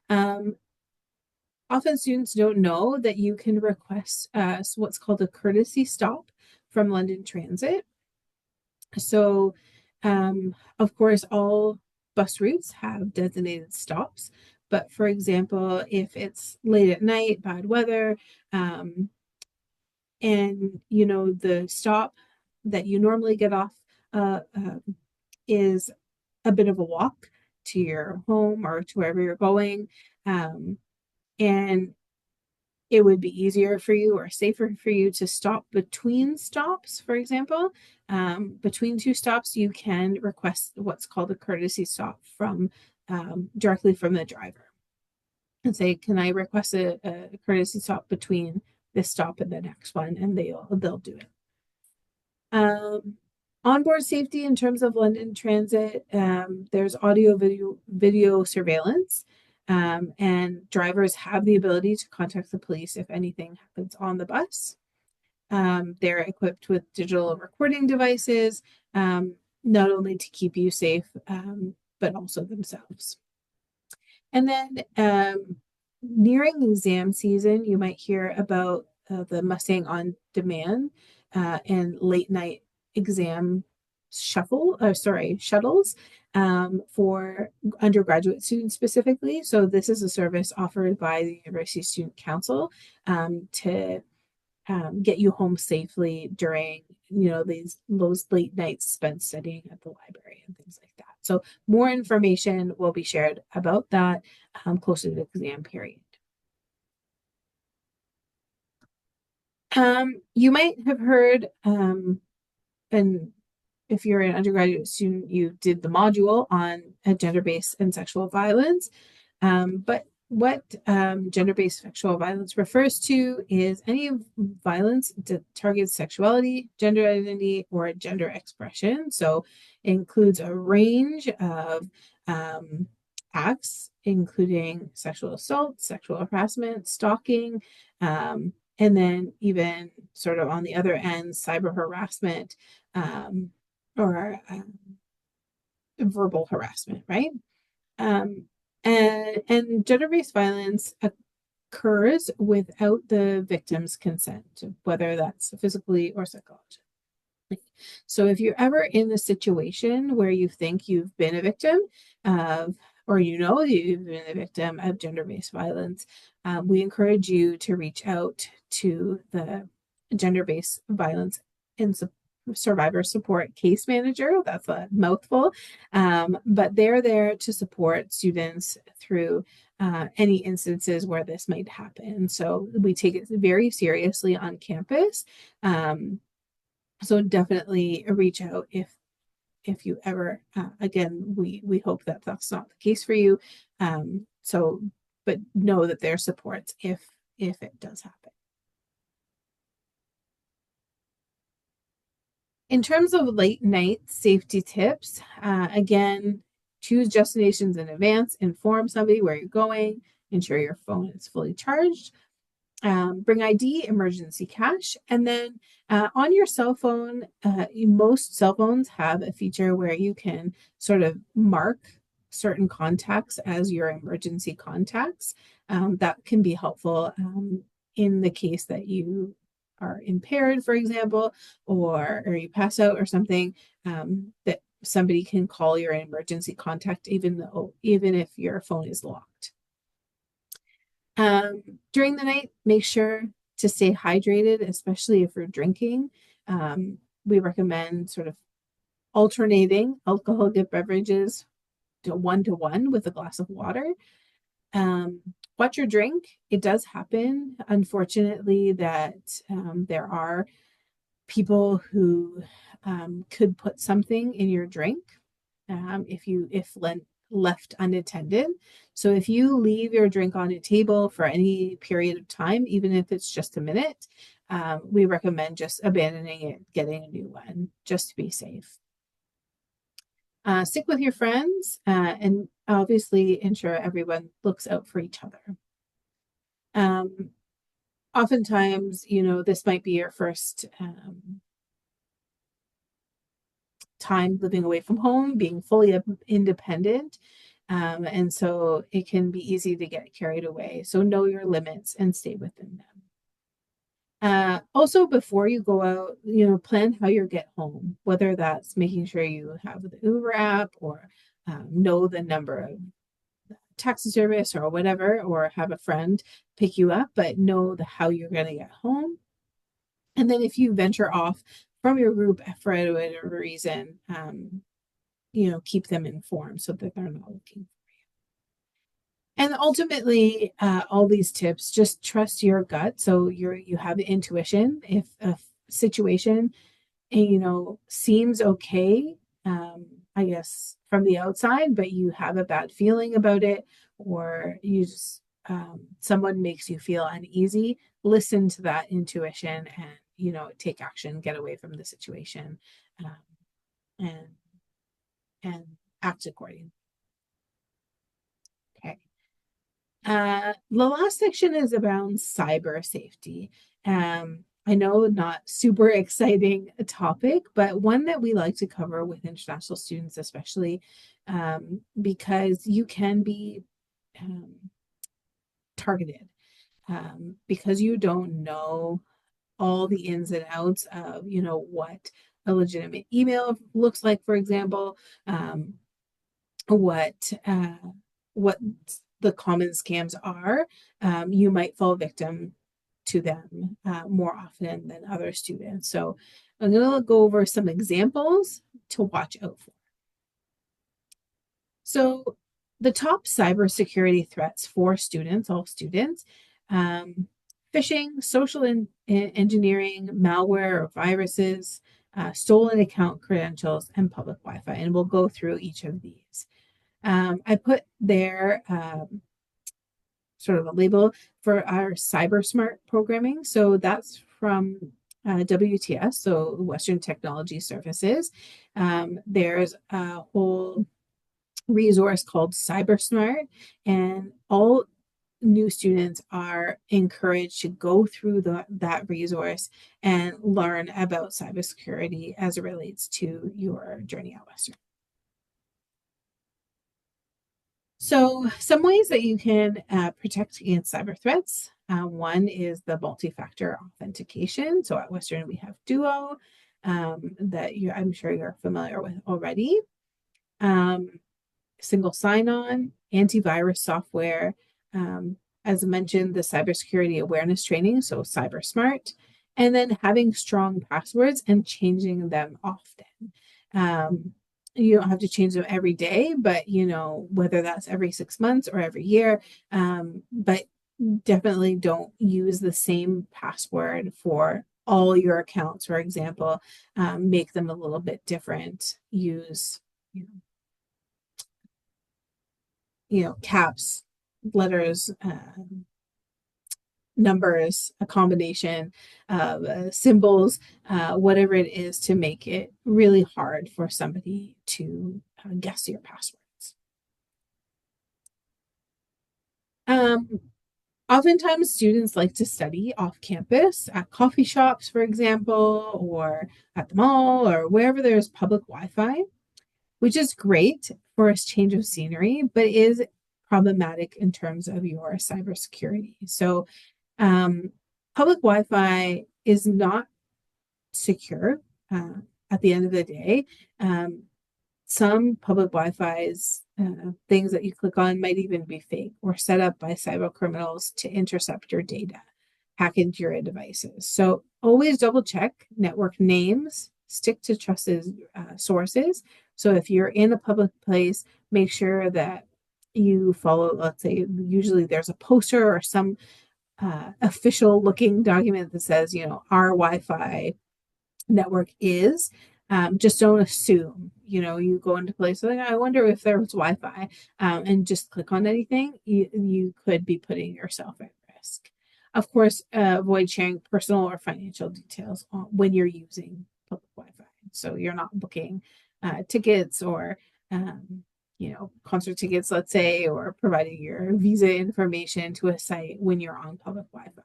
often students don't know that you can request what's called a courtesy stop from London Transit. So, of course, all bus routes have designated stops. But for example, if it's late at night, bad weather, and the stop that you normally get off is a bit of a walk to your home or to wherever you're going, and it would be easier for you or safer for you to stop between stops, for example. Between two stops, you can request what's called a courtesy stop from directly from the driver and say, can I request a courtesy stop between this stop and the next one? And they'll do it. Onboard safety in terms of London Transit, there's audio video surveillance, and drivers have the ability to contact the police if anything happens on the bus. They're equipped with digital recording devices, not only to keep you safe, but also themselves. And then nearing exam season, you might hear about the Mustang On Demand and late night exam shuttles for undergraduate students specifically. So this is a service offered by the University Student Council to get you home safely during those late nights spent studying at the library and things like that. So more information will be shared about that closer to the exam period. You might have heard, and if you're an undergraduate student, you did the module on gender-based and sexual violence. But what gender-based sexual violence refers to is any violence that targets sexuality, gender identity, or gender expression. So it includes a range of acts, including sexual assault, sexual harassment, stalking, and then even sort of on the other end, cyber harassment, or verbal harassment, right? And gender-based violence occurs without the victim's consent, whether that's physically or psychologically. So if you're ever in a situation where you think you've been a victim of, or you've been a victim of gender-based violence, we encourage you to reach out to the gender-based violence and survivor support case manager. That's a mouthful, but they're there to support students through any instances where this might happen. So we take it very seriously on campus. So definitely reach out if you ever, again, we hope that that's not the case for you. But know that there's supports if it does happen. In terms of late night safety tips, again, choose destinations in advance, inform somebody where you're going, ensure your phone is fully charged, bring ID, emergency cash, and then on your cell phone, most cell phones have a feature where you can sort of mark certain contacts as your emergency contacts. That can be helpful in the case that you are impaired, for example, or you pass out or something, that somebody can call your emergency contact even if your phone is locked. During the night, make sure to stay hydrated, especially if you're drinking. We recommend sort of alternating alcoholic beverages to 1-to-1 with a glass of water. Watch your drink. It does happen, unfortunately, that there are people who could put something in your drink if left unattended. So if you leave your drink on a table for any period of time, even if it's just a minute, we recommend just abandoning it, getting a new one, just to be safe. Stick with your friends, and obviously ensure everyone looks out for each other. Oftentimes, this might be your first time living away from home, being fully independent. And so it can be easy to get carried away. So know your limits and stay within them. Also, before you go out, plan how you get home, whether that's making sure you have the Uber app or know the number of taxi service or whatever, or have a friend pick you up, but know how you're going to get home. And then if you venture off from your group for whatever reason, keep them informed so that they're not looking. And ultimately, all these tips, just trust your gut. So you have intuition. If a situation, seems okay, I guess from the outside, but you have a bad feeling about it, or you just someone makes you feel uneasy, listen to that intuition and take action, get away from the situation, um, and and act accordingly. Okay. The last section is around cyber safety. I know not super exciting a topic, but one that we like to cover with international students, especially because you can be targeted because you don't know all the ins and outs of, what a legitimate email looks like, for example, what the common scams are, you might fall victim to them more often than other students. So I'm going to go over some examples to watch out for. So the top cybersecurity threats for students, all students, phishing, social engineering, malware or viruses, stolen account credentials, and public Wi-Fi. And we'll go through each of these. I put there sort of a label for our cyber smart programming. So that's from WTS, so Western Technology Services. There's a whole resource called CyberSmart, and all new students are encouraged to go through that resource and learn about cybersecurity as it relates to your journey at Western. So some ways that you can protect against cyber threats. One is the multi-factor authentication. So at Western, we have Duo that I'm sure you're familiar with already. Single sign-on, antivirus software. As I mentioned, the cybersecurity awareness training, so CyberSmart, and then having strong passwords and changing them often. You don't have to change them every day, but whether that's every 6 months or every year, but definitely don't use the same password for all your accounts, for example. Make them a little bit different. Use caps, letters, numbers, a combination of symbols, whatever it is, to make it really hard for somebody to guess your passwords. Oftentimes students like to study off campus at coffee shops, for example, or at the mall, or wherever there's public Wi-Fi, which is great for a change of scenery, but is problematic in terms of your cybersecurity. So public Wi-Fi is not secure at the end of the day. Some public Wi-Fi's things that you click on might even be fake or set up by cyber criminals to intercept your data, hack into your devices. So always double check network names, stick to trusted sources. So if you're in a public place, make sure that you follow, let's say, usually there's a poster or some official looking document that says, our Wi-Fi network is. Just don't assume, you go into places like, I wonder if there was Wi-Fi, and just click on anything. You could be putting yourself at risk. Of course, avoid sharing personal or financial details when you're using public Wi-Fi. So you're not booking tickets or concert tickets, let's say, or providing your visa information to a site when you're on public Wi-Fi.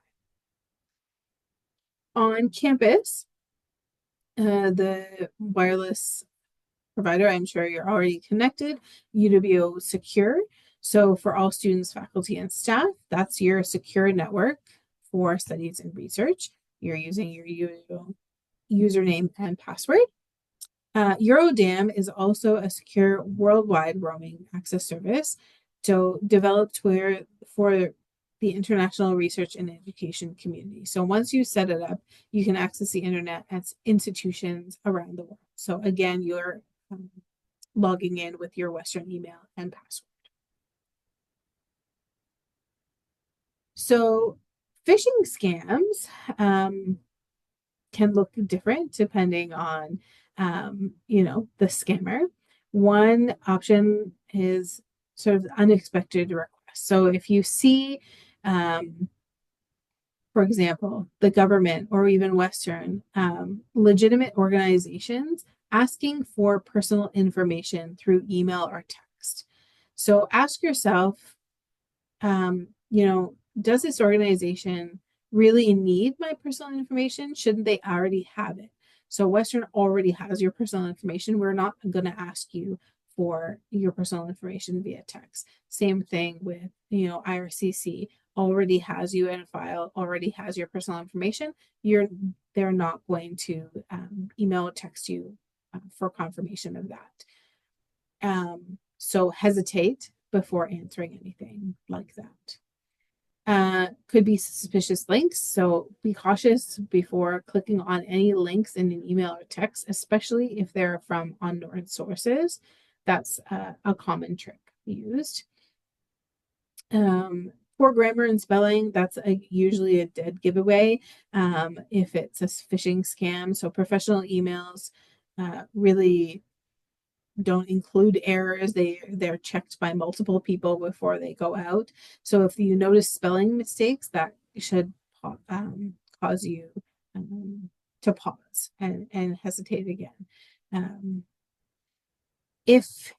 On campus, the wireless provider, I'm sure you're already connected, UWO Secure. So for all students, faculty, and staff, that's your secure network for studies and research. You're using your UWO username and password. Eurodam is also a secure worldwide roaming access service, so developed for the international research and education community. So once you set it up, you can access the internet at institutions around the world. So again, you're logging in with your Western email and password. So phishing scams can look different depending on the scammer. One option is sort of unexpected requests. So if you see for example, the government or even Western legitimate organizations asking for personal information through email or text. So ask yourself, does this organization really need my personal information? Shouldn't they already have it? So Western already has your personal information. We're not going to ask you for your personal information via text. Same thing with, IRCC already has you in a file, already has your personal information. They're not going to email or text you for confirmation of that. So hesitate before answering anything like that. Could be suspicious links, so be cautious before clicking on any links in an email or text, especially if they're from unknown sources. That's a common trick used. Poor grammar and spelling, that's usually a dead giveaway if it's a phishing scam. So professional emails really don't include errors. They're checked by multiple people before they go out. So if you notice spelling mistakes, that should cause you to pause and hesitate again. If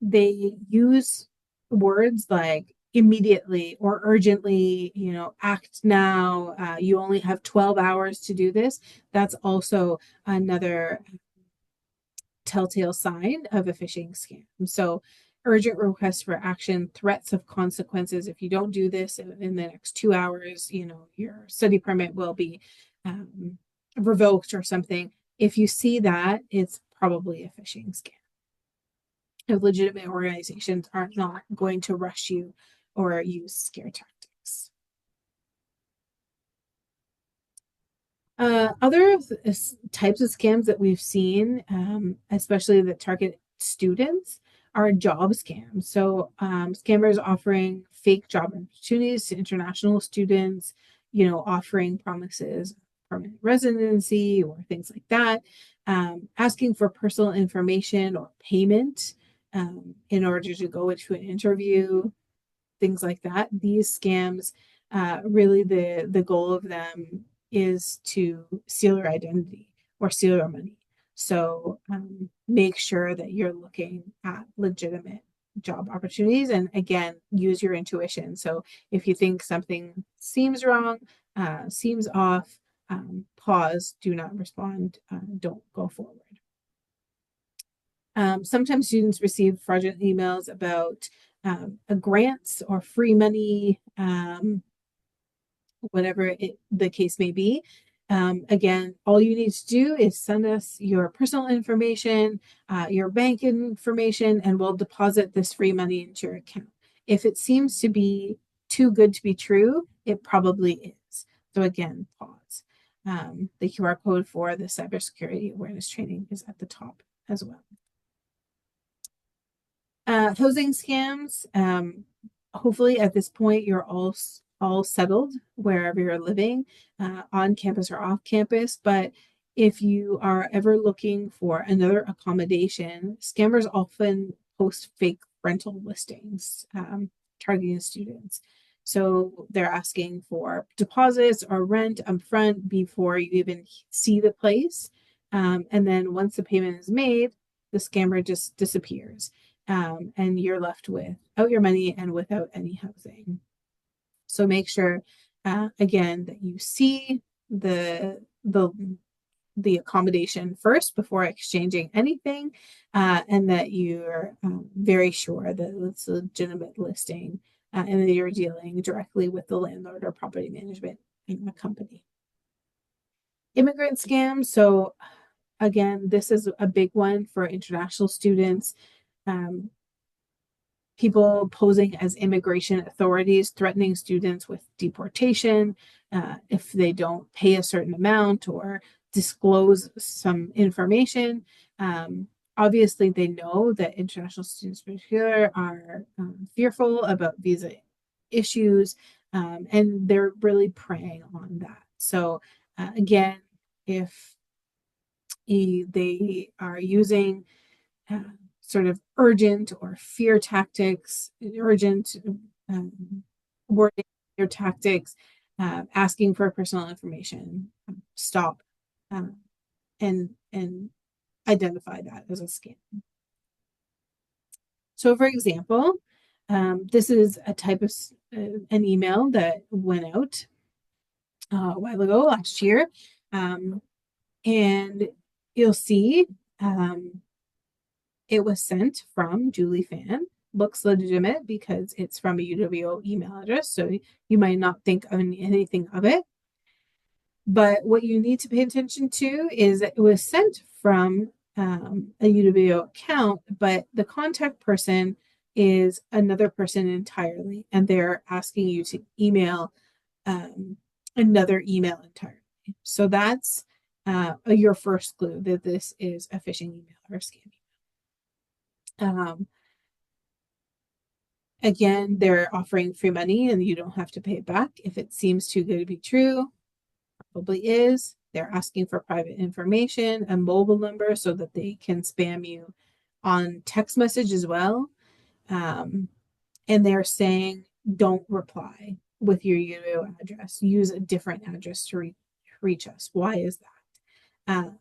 they use words like immediately or urgently, act now, you only have 12 hours to do this, that's also another telltale sign of a phishing scam. So urgent requests for action, threats of consequences. If you don't do this in the next 2 hours, your study permit will be revoked or something. If you see that, it's probably a phishing scam. Legitimate organizations are not going to rush you or use scare tactics. Other types of scams that we've seen, especially that target students, are job scams. So scammers offering fake job opportunities to international students, offering promises permanent residency or things like that, asking for personal information or payment in order to go into an interview, things like that. These scams, really the goal of them is to steal your identity or steal your money. So make sure that you're looking at legitimate job opportunities, and again, use your intuition. So if you think something seems wrong, seems off, pause, do not respond, don't go forward. Sometimes students receive fraudulent emails about grants or free money, whatever the case may be. Again, all you need to do is send us your personal information, your bank information, and we'll deposit this free money into your account. If it seems to be too good to be true, it probably is. So again, pause. The QR code for the cybersecurity awareness training is at the top as well. Housing scams. Hopefully at this point you're all settled wherever you're living, on campus or off campus. But if you are ever looking for another accommodation, scammers often post fake rental listings targeting students. So they're asking for deposits or rent upfront before you even see the place. And then once the payment is made, the scammer just disappears. And you're left without your money and without any housing. So make sure, again, that you see the the accommodation first before exchanging anything, and that you're very sure that it's a legitimate listing, and that you're dealing directly with the landlord or property management company. Immigrant scams. So again, this is a big one for international students. People posing as immigration authorities, threatening students with deportation if they don't pay a certain amount or disclose some information. Obviously, they know that international students in particular are fearful about visa issues, and they're really preying on that. So again, if they are using sort of urgent or fear tactics, urgent wording, fear tactics, asking for personal information, stop and identify that as a scam. So, for example, this is a type of an email that went out a while ago, last year, and you'll see it was sent from Julie Fan. Looks legitimate because it's from a UWO email address, so you might not think of anything of it. But what you need to pay attention to is that it was sent from a UWO account, but the contact person is another person entirely, and they're asking you to email another email entirely. So that's your first clue that this is a phishing email or a scam email. Again, they're offering free money and you don't have to pay it back. If it seems too good to be true, probably is. They're asking for private information, a mobile number so that they can spam you on text message as well. And they're saying, don't reply with your UWO address. Use a different address to reach us. Why is that?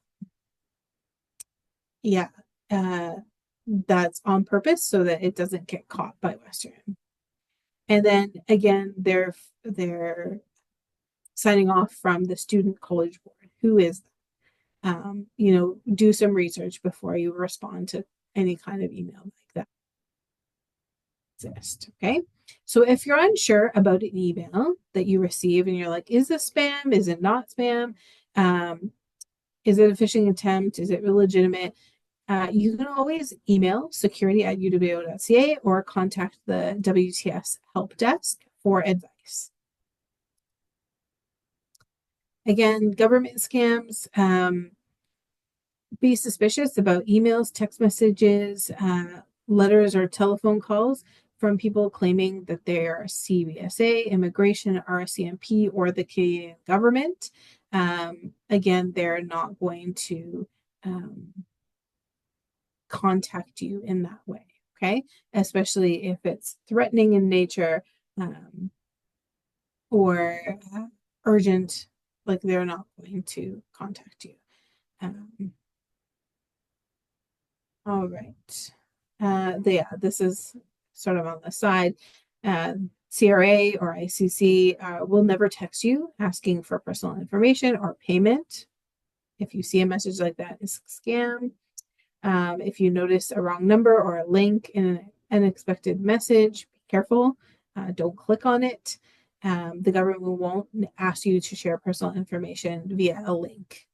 That's on purpose so that it doesn't get caught by Western. And then again, they're signing off from the Student College Board. Who is that? Do some research before you respond to any kind of email like that. Exist. Okay. So if you're unsure about an email that you receive and you're like, is this spam? Is it not spam? Is it a phishing attempt? Is it legitimate? You can always email security@uwo.ca or contact the WTS help desk for advice. Again, government scams, be suspicious about emails, text messages, letters, or telephone calls from people claiming that they are CBSA, immigration, RCMP, or the Canadian government. Again, they're not going to contact you in that way, okay? Especially if it's threatening in nature or urgent, like they're not going to contact you. All right. This is sort of on the side. CRA or ICC will never text you asking for personal information or payment. If you see a message like that, it's a scam. If you notice a wrong number or a link in an unexpected message, be careful. Don't click on it. The government won't ask you to share personal information via a link.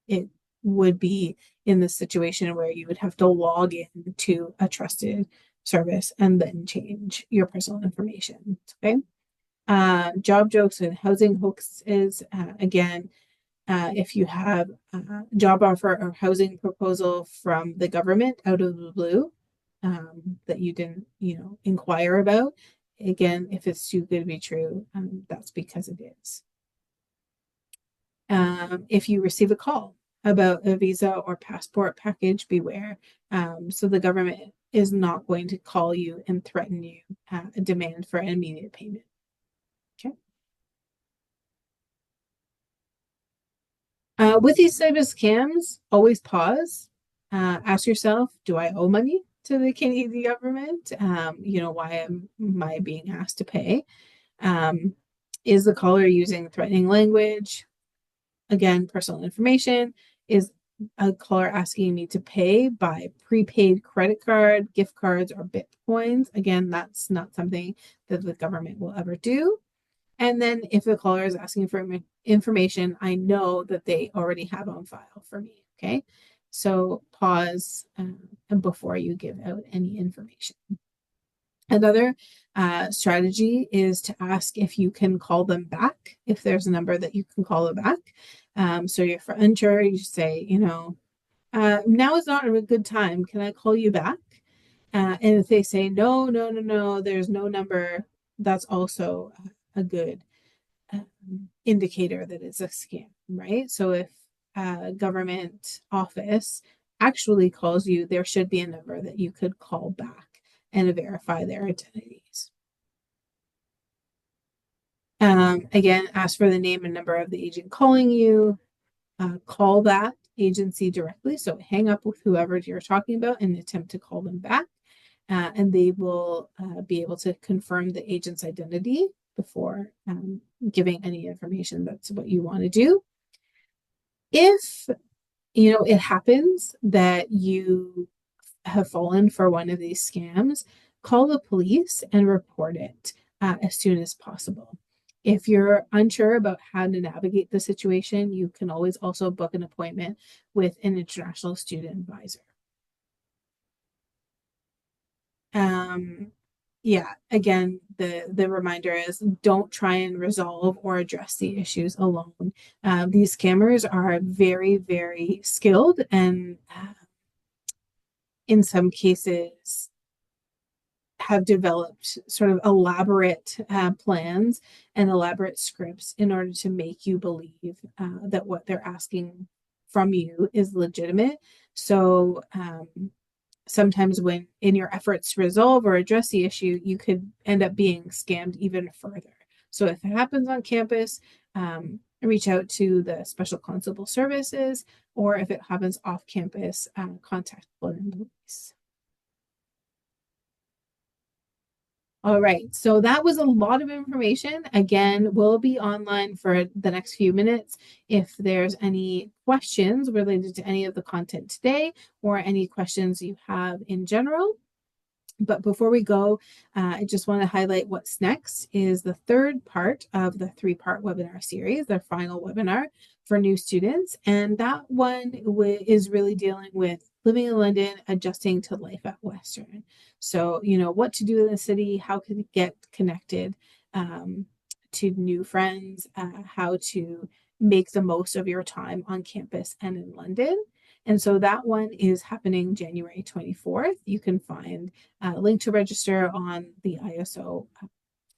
It would be in the situation where you would have to log in to a trusted service and then change your personal information. Okay. Job jokes and housing hoaxes. Again, if you have a job offer or housing proposal from the government out of the blue that you didn't, inquire about, again, if it's too good to be true, that's because it is. If you receive a call about a visa or passport package, beware. So the government is not going to call you and threaten you a demand for an immediate payment. Okay. With these type of scams, always pause. Ask yourself, do I owe money to the Canadian government? Why am I being asked to pay? Is the caller using threatening language? again, personal information. Is a caller asking me to pay by prepaid credit card, gift cards, or Bitcoins? Again, that's not something that the government will ever do. And then if the caller is asking for information, I know that they already have on file for me. Okay. So pause before you give out any information. Another strategy is to ask if you can call them back, if there's a number that you can call them back. So you're unsure, you say, now is not a good time. Can I call you back? And if they say, no, there's no number, that's also a good indicator that it's a scam, right? So if a government office actually calls you, there should be a number that you could call back and verify their identities. Again, ask for the name and number of the agent calling you. Call that agency directly. So hang up with whoever you're talking about and attempt to call them back. And they will be able to confirm the agent's identity before giving any information that's what you want to do. If it happens that you have fallen for one of these scams, call the police and report it as soon as possible. If you're unsure about how to navigate the situation, you can always also book an appointment with an international student advisor. Yeah, again, the reminder is don't try and resolve or address the issues alone. These scammers are very, very skilled and in some cases have developed sort of elaborate plans and elaborate scripts in order to make you believe that what they're asking from you is legitimate. So sometimes when in your efforts to resolve or address the issue, you could end up being scammed even further. So if it happens on campus, reach out to the Special Constable Services, or if it happens off campus, contact Florin Police. All right, so that was a lot of information. Again, we'll be online for the next few minutes. If there's any questions related to any of the content today or any questions you have in general. But before we go, I just want to highlight what's next is the third part of the three-part webinar series, the final webinar for new students. And that one is really dealing with living in London, adjusting to life at Western. So, what to do in the city, how can you get connected to new friends, how to make the most of your time on campus and in London. And so that one is happening January 24th. You can find a link to register on the ISO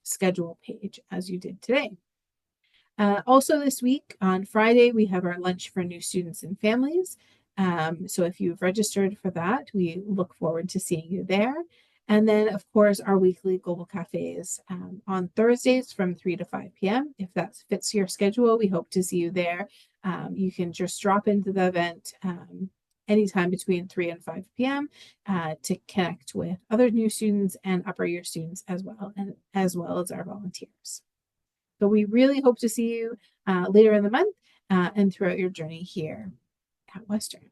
schedule page as you did today. Also this week on Friday, we have our lunch for new students and families. So if you've registered for that, we look forward to seeing you there. And then, of course, our weekly Global Cafes on Thursdays from 3 to 5 p.m. If that fits your schedule, we hope to see you there. You can just drop into the event anytime between 3 and 5 p.m. To connect with other new students and upper year students as well as our volunteers. So we really hope to see you later in the month and throughout your journey here at Western.